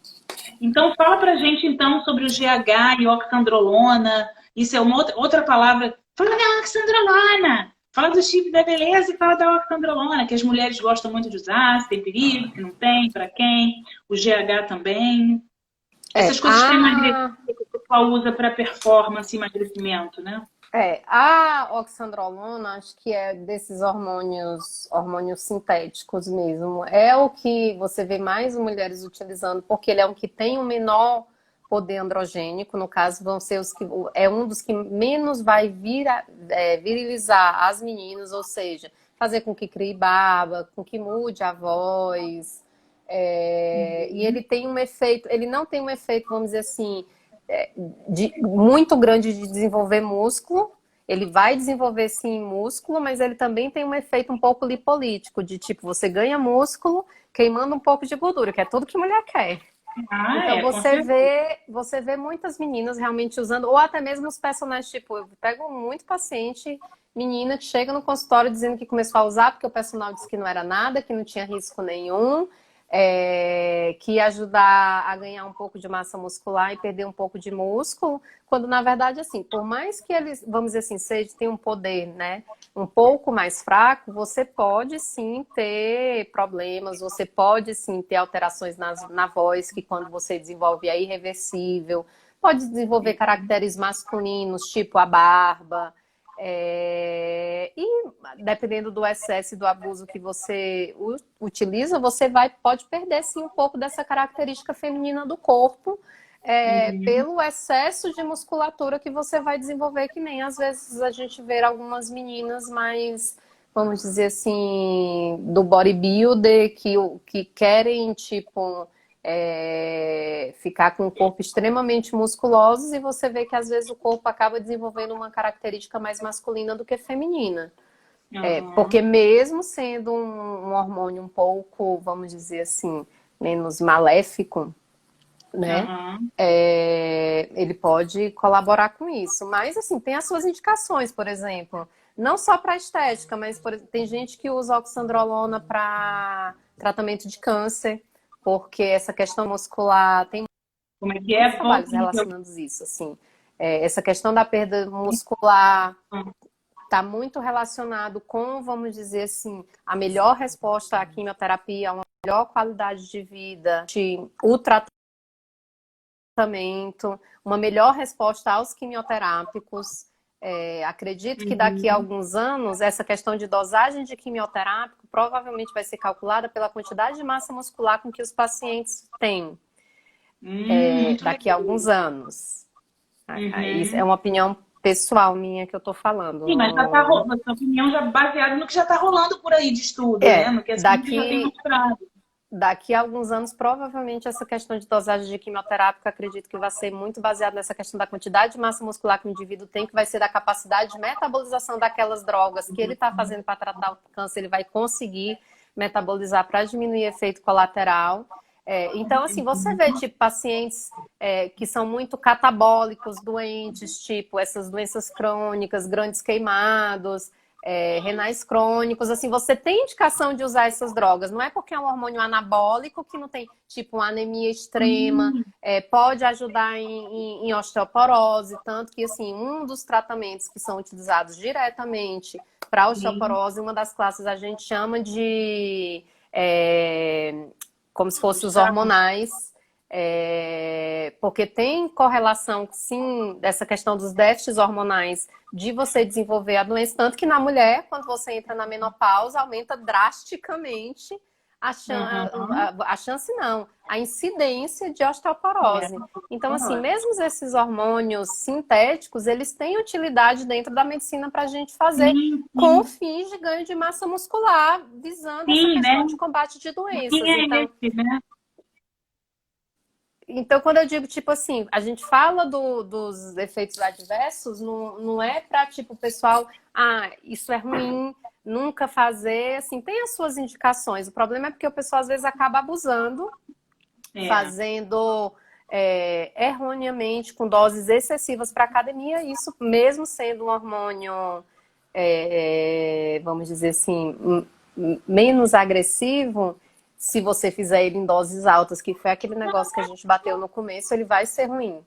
Então fala pra gente então sobre o GH e oxandrolona. Isso é uma outra palavra. Fala da oxandrolona! Fala do chip da beleza e fala da oxandrolona, que as mulheres gostam muito de usar, se tem perigo, se não tem, para quem. O GH também. Essas coisas que o pessoal usa para performance e emagrecimento, né? A oxandrolona, acho que é desses hormônios sintéticos mesmo. É o que você vê mais mulheres utilizando, porque ele é um que tem um menor poder androgênico, no caso, vão ser um dos que menos vai virilizar as meninas, ou seja, fazer com que crie barba, com que mude a voz. E ele tem um efeito, ele não tem um efeito, vamos dizer assim, muito grande de desenvolver músculo. Ele vai desenvolver sim músculo, mas ele também tem um efeito um pouco lipolítico, de tipo, você ganha músculo queimando um pouco de gordura, que é tudo que mulher quer. Então você vê muitas meninas realmente usando, ou até mesmo os personagens, tipo, eu pego muito paciente, menina que chega no consultório dizendo que começou a usar porque o personal disse que não era nada, que não tinha risco nenhum. que ia ajudar a ganhar um pouco de massa muscular e perder um pouco de músculo, quando na verdade, assim, por mais que eles, vamos dizer assim, tenham um poder, né, um pouco mais fraco, você pode sim ter problemas, você pode sim ter alterações na voz, que quando você desenvolve é irreversível, pode desenvolver caracteres masculinos, tipo a barba, e dependendo do excesso e do abuso que você utiliza, você pode perder sim um pouco dessa característica feminina do corpo, pelo excesso de musculatura que você vai desenvolver, que nem às vezes a gente vê algumas meninas mais, vamos dizer assim, do bodybuilder, que querem, tipo, ficar com um corpo extremamente musculoso, e você vê que às vezes o corpo acaba desenvolvendo uma característica mais masculina do que feminina. Porque mesmo sendo um hormônio um pouco, vamos dizer assim, menos maléfico, né? Ele pode colaborar com isso. Mas, assim, tem as suas indicações, por exemplo, não só para estética, mas tem gente que usa oxandrolona para tratamento de câncer, porque essa questão muscular tem Como é que é? trabalhos relacionando isso, assim. Essa questão da perda muscular está muito relacionado com, vamos dizer assim, a melhor resposta à quimioterapia, uma melhor qualidade de vida, o tratamento, uma melhor resposta aos quimioterápicos. Acredito que daqui a alguns anos, essa questão de dosagem de quimioterápico provavelmente vai ser calculada pela quantidade de massa muscular com que os pacientes têm. Daqui a alguns anos. Isso é uma opinião pessoal minha que eu estou falando. Sim, mas já está rolando, sua opinião já baseada no que já está rolando por aí de estudo, né? No que a ciência já tem mostrado. Daqui a alguns anos, provavelmente, essa questão de dosagem de quimioterápica, acredito que vai ser muito baseada nessa questão da quantidade de massa muscular que o indivíduo tem, que vai ser da capacidade de metabolização daquelas drogas que ele está fazendo para tratar o câncer, ele vai conseguir metabolizar para diminuir efeito colateral. Então, assim, você vê, tipo, pacientes que são muito catabólicos, doentes, tipo, essas doenças crônicas, grandes queimados, renais crônicos, assim, você tem indicação de usar essas drogas. Não é porque é um hormônio anabólico que não tem, tipo, uma anemia extrema, pode ajudar em osteoporose, tanto que, assim, um dos tratamentos que são utilizados diretamente para osteoporose, uma das classes a gente chama de como se fossem os hormonais, porque tem correlação, sim, dessa questão dos déficits hormonais de você desenvolver a doença, tanto que na mulher, quando você entra na menopausa, aumenta drasticamente a incidência de osteoporose. Então, assim, mesmo esses hormônios sintéticos, eles têm utilidade dentro da medicina para a gente fazer com fins de ganho de massa muscular, visando essa questão de combate de doenças. Então, quando eu digo, tipo assim, a gente fala dos efeitos adversos, não é para, tipo, o pessoal, isso é ruim, nunca fazer, assim, tem as suas indicações. O problema é porque o pessoal, às vezes, acaba abusando, fazendo erroneamente, com doses excessivas para academia, isso mesmo sendo um hormônio, vamos dizer assim, menos agressivo. Se você fizer ele em doses altas, que foi aquele negócio que a gente bateu no começo, ele vai ser ruim.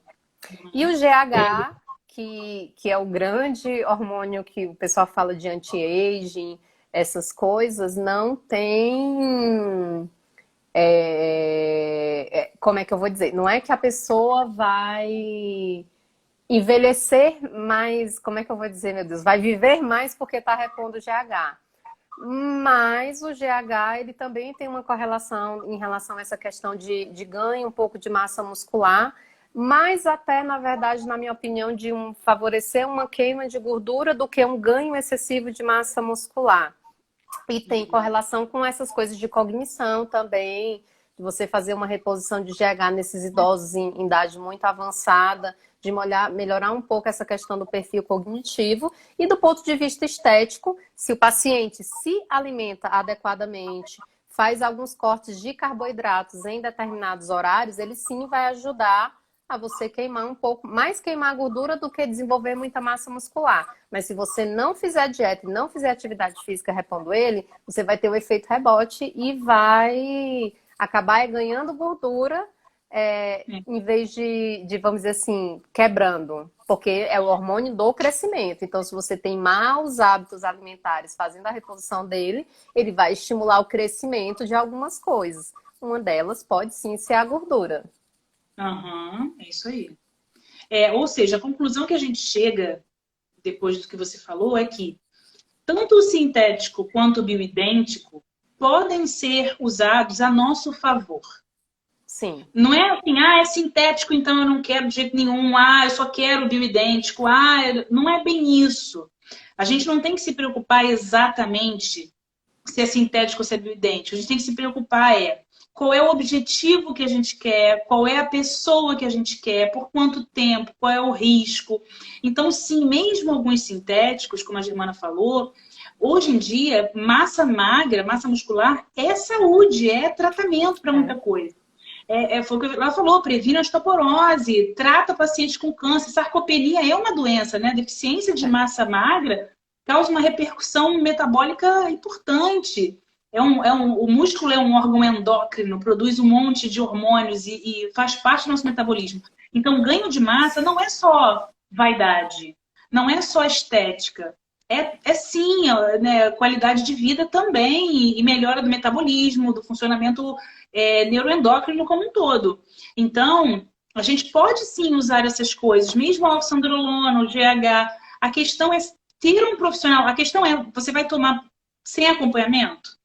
E o GH, que é o grande hormônio que o pessoal fala de anti-aging, essas coisas, não tem... como é que eu vou dizer? Não é que a pessoa vai envelhecer mais... Como é que eu vou dizer, meu Deus? Vai viver mais porque está repondo o GH. Mas o GH, ele também tem uma correlação em relação a essa questão de ganho um pouco de massa muscular, mas até, na verdade, na minha opinião, de favorecer uma queima de gordura do que um ganho excessivo de massa muscular. E tem correlação com essas coisas de cognição também, de você fazer uma reposição de GH nesses idosos em idade muito avançada, de melhorar um pouco essa questão do perfil cognitivo. E do ponto de vista estético, se o paciente se alimenta adequadamente, faz alguns cortes de carboidratos em determinados horários, ele sim vai ajudar a você queimar um pouco, mais queimar a gordura do que desenvolver muita massa muscular. Mas se você não fizer dieta e não fizer atividade física repondo ele, você vai ter o efeito rebote e vai acabar ganhando gordura, em vez vamos dizer assim, quebrando. Porque é o hormônio do crescimento. Então, se você tem maus hábitos alimentares fazendo a reposição dele, ele vai estimular o crescimento de algumas coisas. Uma delas pode sim ser a gordura. É isso aí. Ou seja, a conclusão que a gente chega, depois do que você falou, é que tanto o sintético quanto o bioidêntico podem ser usados a nosso favor. Sim. Não é assim, é sintético, então eu não quero de jeito nenhum, eu só quero bioidêntico, não é bem isso. A gente não tem que se preocupar exatamente se é sintético ou se é bioidêntico. A gente tem que se preocupar qual é o objetivo que a gente quer, qual é a pessoa que a gente quer, por quanto tempo, qual é o risco. Então, sim, mesmo alguns sintéticos, como a Germana falou, hoje em dia, massa magra, massa muscular é saúde, é tratamento para muita coisa. Foi o que ela falou, previne a osteoporose, trata pacientes com câncer, sarcopenia é uma doença, né? Deficiência de massa magra causa uma repercussão metabólica importante. O músculo é um órgão endócrino, produz um monte de hormônios e faz parte do nosso metabolismo. Então, ganho de massa não é só vaidade, não é só estética. É sim, né, qualidade de vida também e melhora do metabolismo, do funcionamento neuroendócrino como um todo. Então, a gente pode sim usar essas coisas, mesmo a oxandrolona, o GH. A questão é ter um profissional. A questão é, você vai tomar sem acompanhamento?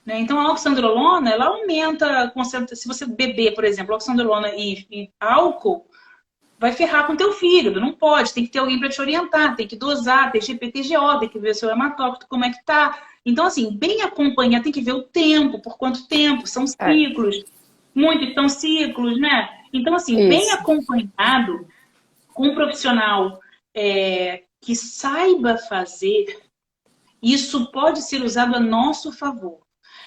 Né? Então, a oxandrolona, ela aumenta a concentração. Se você beber, por exemplo, oxandrolona e álcool, vai ferrar com o teu fígado, não pode, tem que ter alguém para te orientar, tem que dosar, tem GPTGO, tem que ver o seu hematócrito, como é que tá. Então, assim, bem acompanhar, tem que ver o tempo, por quanto tempo, são ciclos, muitos são ciclos, né? Então, assim, bem acompanhado, com um profissional que saiba fazer, isso pode ser usado a nosso favor.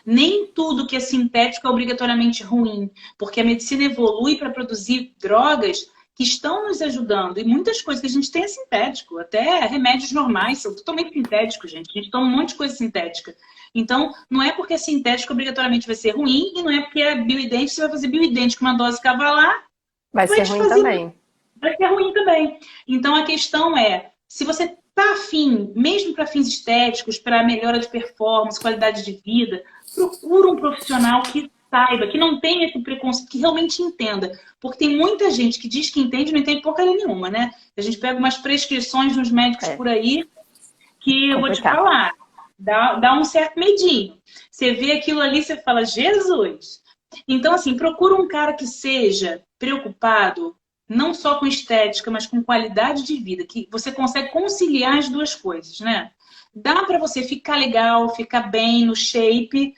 Nem tudo que é sintético é obrigatoriamente ruim, porque a medicina evolui para produzir drogas que estão nos ajudando. E muitas coisas que a gente tem é sintético. Até remédios normais são totalmente sintéticos, gente. A gente toma um monte de coisa sintética. Então, não é porque é sintético obrigatoriamente vai ser ruim, e não é porque é bioidêntico, você vai fazer bioidêntico com uma dose cavalar. Vai ser ruim também. Vai ser ruim também. Então, a questão é, se você está afim, mesmo para fins estéticos, para melhora de performance, qualidade de vida, procura um profissional que saiba, que não tenha esse preconceito, que realmente entenda. Porque tem muita gente que diz que entende, não entende porcaria nenhuma, né? A gente pega umas prescrições nos médicos por aí que eu vou te falar, dá um certo medinho. Você vê aquilo ali, você fala, Jesus! Então, assim, procura um cara que seja preocupado não só com estética, mas com qualidade de vida, que você consegue conciliar as duas coisas, né? Dá para você ficar legal, ficar bem no shape,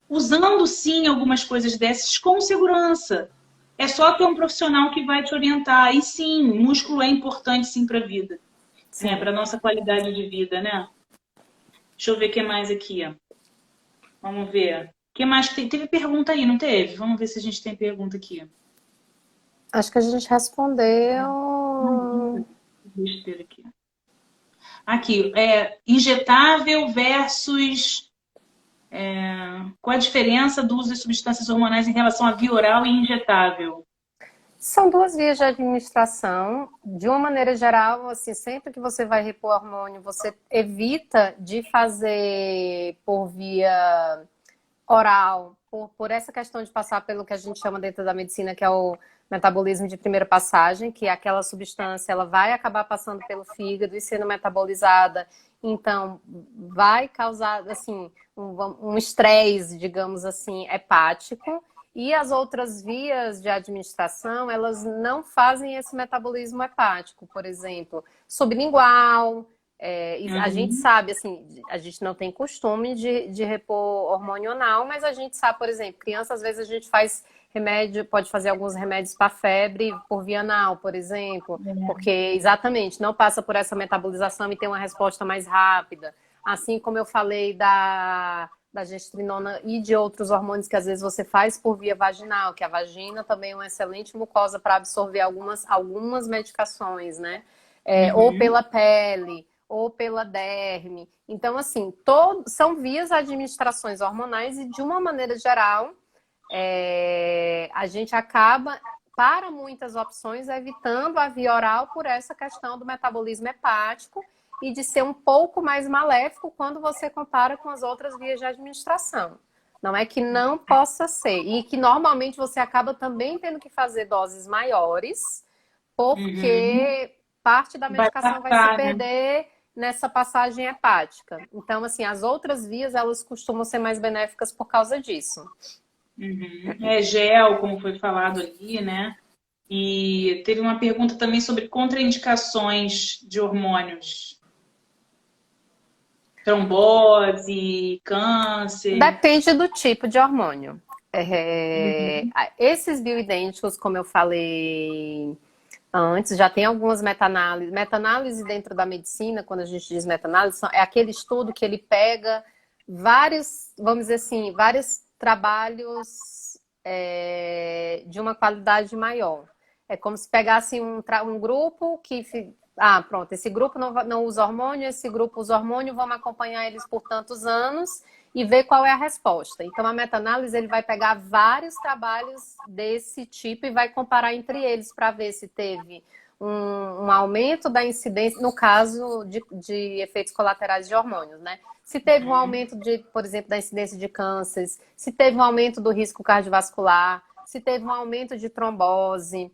usando sim algumas coisas dessas com segurança. É só ter um profissional que vai te orientar. E sim, músculo é importante sim para a vida, né? Para nossa qualidade de vida, né? Deixa eu ver o que mais aqui. Ó. Vamos ver. O que mais? Teve pergunta aí, não teve? Vamos ver se a gente tem pergunta aqui. Acho que a gente respondeu. Besteira aqui. Aqui, injetável versus... qual a diferença do uso de substâncias hormonais em relação à via oral e injetável? São duas vias de administração. De uma maneira geral, assim, sempre que você vai repor hormônio, você evita de fazer por via oral, por essa questão de passar pelo que a gente chama dentro da medicina, que é o metabolismo de primeira passagem, que aquela substância ela vai acabar passando pelo fígado e sendo metabolizada, então vai causar assim um estresse, digamos assim, hepático. E as outras vias de administração, elas não fazem esse metabolismo hepático, por exemplo, sublingual. A gente sabe, assim, a gente não tem costume de repor hormonional, mas a gente sabe, por exemplo, criança, às vezes a gente faz remédio, pode fazer alguns remédios para febre por via anal, por exemplo, porque exatamente não passa por essa metabolização e tem uma resposta mais rápida. Assim como eu falei da gestrinona e de outros hormônios que às vezes você faz por via vaginal, que a vagina também é uma excelente mucosa para absorver algumas medicações, né? Ou pela pele, ou pela derme. Então, assim, são vias administrações hormonais e, de uma maneira geral, a gente acaba, para muitas opções, evitando a via oral por essa questão do metabolismo hepático e de ser um pouco mais maléfico quando você compara com as outras vias de administração. Não é que não possa ser. E que normalmente você acaba também tendo que fazer doses maiores, porque parte da Vai medicação vai se passar, né? perder nessa passagem hepática. Então, assim, as outras vias, elas costumam ser mais benéficas por causa disso. É gel, como foi falado ali, né? E teve uma pergunta também sobre contraindicações de hormônios. Trombose, câncer. Depende do tipo de hormônio. Uhum. Esses bioidênticos, como eu falei antes, já tem algumas meta-análises. Meta-análise dentro da medicina, quando a gente diz meta-análise, é aquele estudo que ele pega vários, vamos dizer assim, vários trabalhos de uma qualidade maior. É como se pegasse um grupo que... pronto, esse grupo não usa hormônio, esse grupo usa hormônio, vamos acompanhar eles por tantos anos e ver qual é a resposta. Então, a meta-análise, ele vai pegar vários trabalhos desse tipo e vai comparar entre eles para ver se teve um aumento da incidência, no caso de efeitos colaterais de hormônios, né? Se teve um aumento, por exemplo, da incidência de cânceres, se teve um aumento do risco cardiovascular, se teve um aumento de trombose.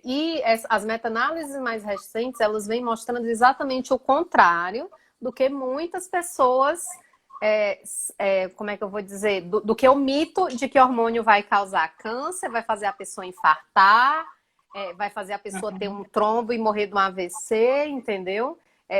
E as meta-análises mais recentes, elas vêm mostrando exatamente o contrário do que muitas pessoas, como é que eu vou dizer, do que o mito de que hormônio vai causar câncer, vai fazer a pessoa infartar, vai fazer a pessoa ter um trombo e morrer de um AVC, entendeu?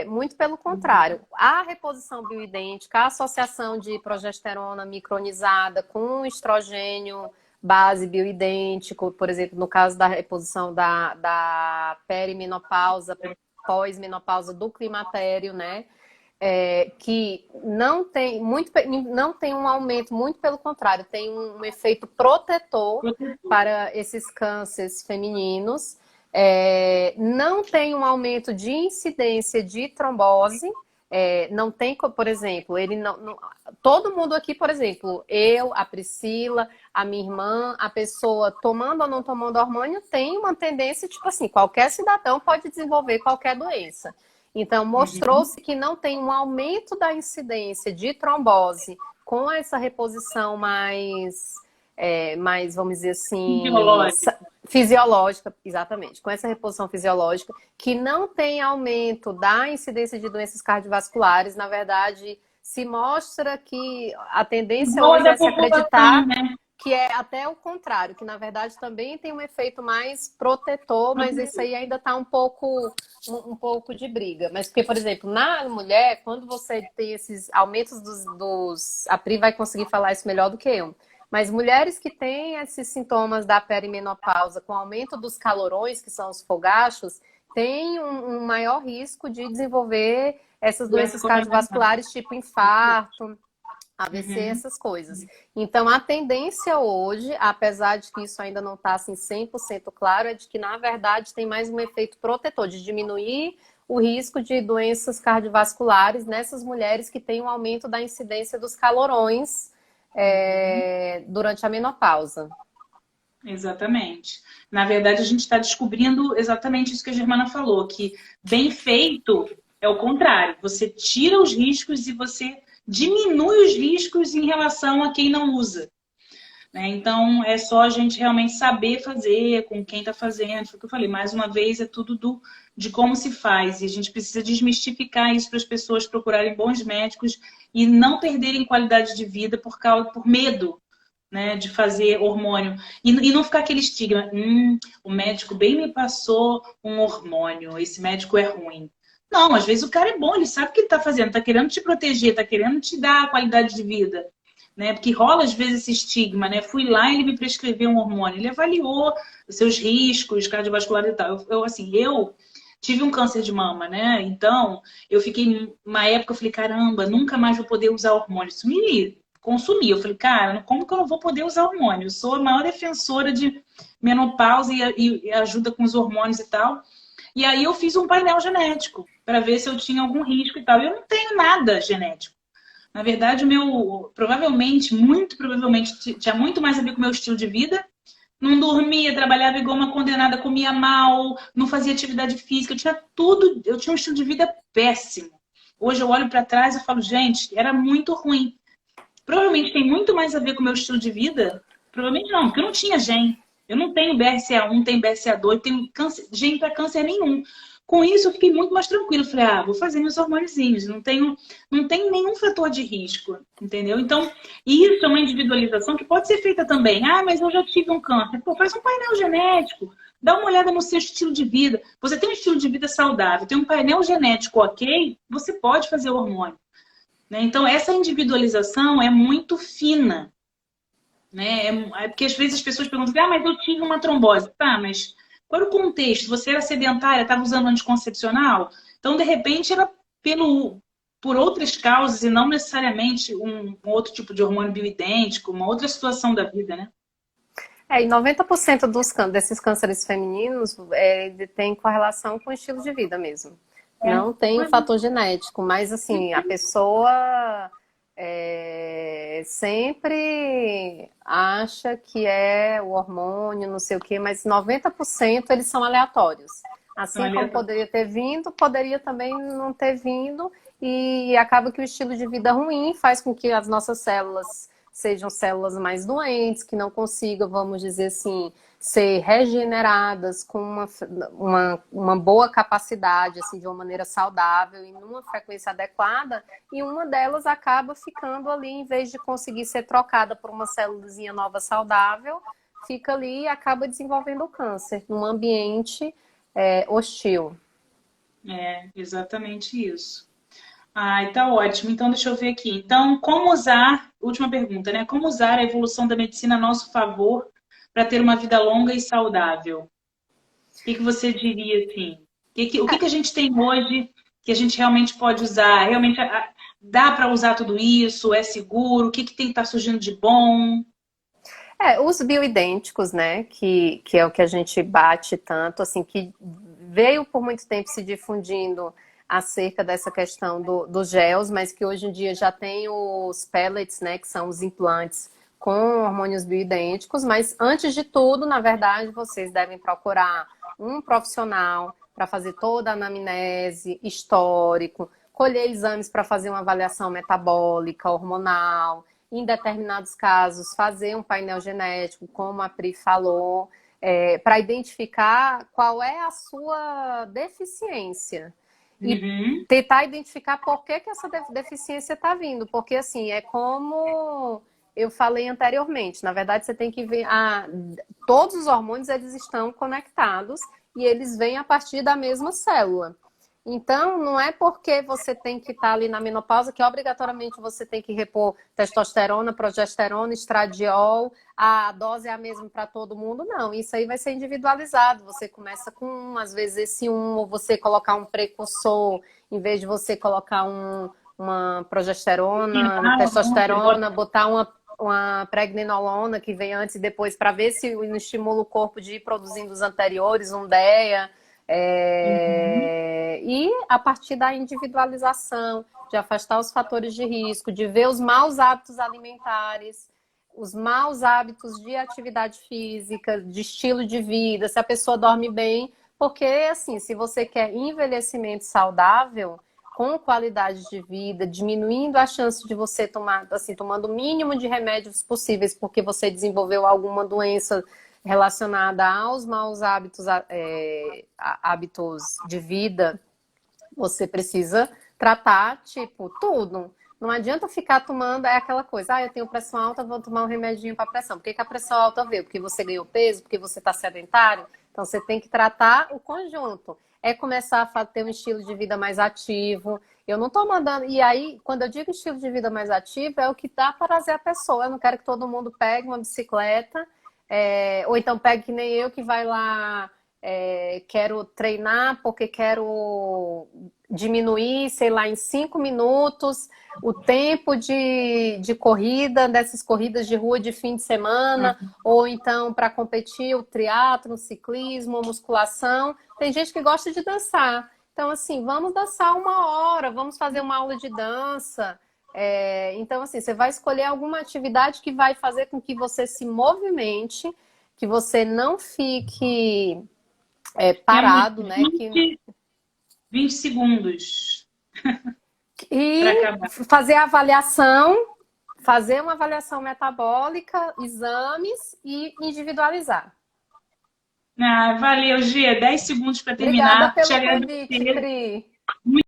Muito pelo contrário. A reposição bioidêntica, a associação de progesterona micronizada com estrogênio base bioidêntico, por exemplo, no caso da reposição da perimenopausa, pós-menopausa do climatério, né? Que não tem um aumento, muito pelo contrário, tem um efeito protetor para esses cânceres femininos, não tem um aumento de incidência de trombose, não tem, por exemplo, todo mundo aqui, por exemplo, eu, a Priscila, a minha irmã, a pessoa tomando ou não tomando hormônio tem uma tendência, tipo assim, qualquer cidadão pode desenvolver qualquer doença. Então, mostrou-se que não tem um aumento da incidência de trombose com essa reposição mais, vamos dizer assim... Fisiológica, exatamente. Com essa reposição fisiológica, que não tem aumento da incidência de doenças cardiovasculares. Na verdade, se mostra que a tendência hoje é se acreditar, né, que é até o contrário, que na verdade também tem um efeito mais protetor, mas isso aí ainda está um pouco de briga. Mas porque, por exemplo, na mulher, quando você tem esses aumentos a Pri vai conseguir falar isso melhor do que eu. Mas mulheres que têm esses sintomas da perimenopausa com aumento dos calorões, que são os fogachos, têm um maior risco de desenvolver essas doenças cardiovasculares, tipo infarto, AVC, essas coisas. Então, a tendência hoje, apesar de que isso ainda não está assim, 100% claro, é de que, na verdade, tem mais um efeito protetor, de diminuir o risco de doenças cardiovasculares nessas mulheres que têm um aumento da incidência dos calorões durante a menopausa. Exatamente. Na verdade, a gente está descobrindo exatamente isso que a Germana falou, que bem feito é o contrário. Você tira os riscos e você diminui os riscos em relação a quem não usa. Né? Então, é só a gente realmente saber fazer, com quem está fazendo. Foi o que eu falei, mais uma vez, é tudo de como se faz. E a gente precisa desmistificar isso para as pessoas procurarem bons médicos e não perderem qualidade de vida por medo, né, de fazer hormônio. E não ficar aquele estigma, o médico bem me passou um hormônio, esse médico é ruim. Não, às vezes o cara é bom, ele sabe o que ele está fazendo, está querendo te proteger, está querendo te dar qualidade de vida. Né? Porque rola às vezes esse estigma, né? Fui lá e ele me prescreveu um hormônio. Ele avaliou os seus riscos cardiovasculares e tal. Eu tive um câncer de mama, né? Então, eu fiquei, uma época, eu falei, caramba, nunca mais vou poder usar hormônio. Isso me consumia. Eu falei, cara, como que eu não vou poder usar hormônio? Eu sou a maior defensora de menopausa e ajuda com os hormônios e tal. E aí eu fiz um painel genético para ver se eu tinha algum risco e tal. Eu não tenho nada genético. Na verdade, o meu, provavelmente, muito provavelmente, tinha muito mais a ver com o meu estilo de vida. Não dormia, trabalhava igual uma condenada, comia mal, não fazia atividade física, eu tinha tudo, eu tinha um estilo de vida péssimo. Hoje eu olho para trás e falo, gente, era muito ruim. Provavelmente tem muito mais a ver com o meu estilo de vida. Provavelmente não, porque eu não tinha gen. Eu não tenho BRCA1, não tenho BRCA2, tenho câncer, gen para câncer nenhum. Com isso, eu fiquei muito mais tranquilo. Falei, vou fazer meus hormôniozinhos, não tenho nenhum fator de risco, entendeu? Então, isso é uma individualização que pode ser feita também. Mas eu já tive um câncer. Pô, faz um painel genético, dá uma olhada no seu estilo de vida. Você tem um estilo de vida saudável, tem um painel genético ok, você pode fazer o hormônio. Né? Então, essa individualização é muito fina. Né? É porque às vezes as pessoas perguntam, mas eu tive uma trombose. Tá, mas qual era o contexto? Você era sedentária, estava usando anticoncepcional? Então, de repente, era por outras causas e não necessariamente um outro tipo de hormônio bioidêntico, uma outra situação da vida, né? E 90% desses cânceres femininos tem correlação com o estilo de vida mesmo. Não tem o fator genético, mas assim, a pessoa sempre acha que é o hormônio, não sei o quê, mas 90% eles são aleatórios. Assim como poderia ter vindo, poderia também não ter vindo, e acaba que o estilo de vida ruim faz com que as nossas células sejam células mais doentes, que não consigam, vamos dizer assim, ser regeneradas com uma boa capacidade, assim, de uma maneira saudável e numa frequência adequada, e uma delas acaba ficando ali, em vez de conseguir ser trocada por uma célulazinha nova saudável, fica ali e acaba desenvolvendo o câncer num ambiente hostil. Exatamente isso. Tá ótimo. Então, deixa eu ver aqui. Então, como usar, última pergunta, né? Como usar a evolução da medicina a nosso favor para ter uma vida longa e saudável? O que você diria, assim? O que a gente tem hoje que a gente realmente pode usar? Realmente dá para usar tudo isso? É seguro? O que tem que estar surgindo de bom? Os bioidênticos, né? Que é o que a gente bate tanto, assim, que veio por muito tempo se difundindo acerca dessa questão dos gels, mas que hoje em dia já tem os pellets, né, que são os implantes com hormônios bioidênticos, mas antes de tudo, na verdade, vocês devem procurar um profissional para fazer toda a anamnese, histórico, colher exames para fazer uma avaliação metabólica, hormonal, em determinados casos, fazer um painel genético, como a Pri falou, para identificar qual é a sua deficiência. E tentar identificar por que essa deficiência está vindo. Porque, assim, é como eu falei anteriormente. Na verdade, você tem que ver... todos os hormônios, eles estão conectados e eles vêm a partir da mesma célula. Então, não é porque você tem que estar ali na menopausa que obrigatoriamente você tem que repor testosterona, progesterona, estradiol, a dose é a mesma para todo mundo. Não, isso aí vai ser individualizado. Você começa com às vezes esse ou você colocar um precursor, em vez de você colocar uma progesterona, testosterona, botar uma pregnenolona que vem antes e depois para ver se não estimula o corpo de ir produzindo os anteriores, um DEA. E a partir da individualização, de afastar os fatores de risco, de ver os maus hábitos alimentares, os maus hábitos de atividade física, de estilo de vida, se a pessoa dorme bem, porque assim, se você quer envelhecimento saudável, com qualidade de vida, diminuindo a chance de você tomar, assim, tomando o mínimo de remédios possíveis, porque você desenvolveu alguma doença relacionada aos maus hábitos, hábitos de vida, você precisa tratar, tipo, tudo. Não adianta ficar tomando, é aquela coisa, eu tenho pressão alta, vou tomar um remedinho para pressão. Por que a pressão alta veio? Porque você ganhou peso, porque você está sedentário? Então, você tem que tratar o conjunto. É começar a ter um estilo de vida mais ativo. Eu não estou mandando... E aí, quando eu digo estilo de vida mais ativo, é o que dá para fazer a pessoa. Eu não quero que todo mundo pegue uma bicicleta, ou então pegue que nem eu, que vai lá... quero treinar porque quero diminuir, sei lá, em 5 minutos o tempo de corrida, dessas corridas de rua de fim de semana, ou então para competir o triatlo, o ciclismo, a musculação. Tem gente que gosta de dançar. Então, assim, vamos dançar 1 hora, vamos fazer uma aula de dança. Então, assim, você vai escolher alguma atividade que vai fazer com que você se movimente, que você não fique parado, né? 20 segundos E para acabar. fazer uma avaliação metabólica, exames e individualizar. Ah, valeu, Gia. 10 segundos para Obrigada terminar. Te pelo convite, agradecer. Pri.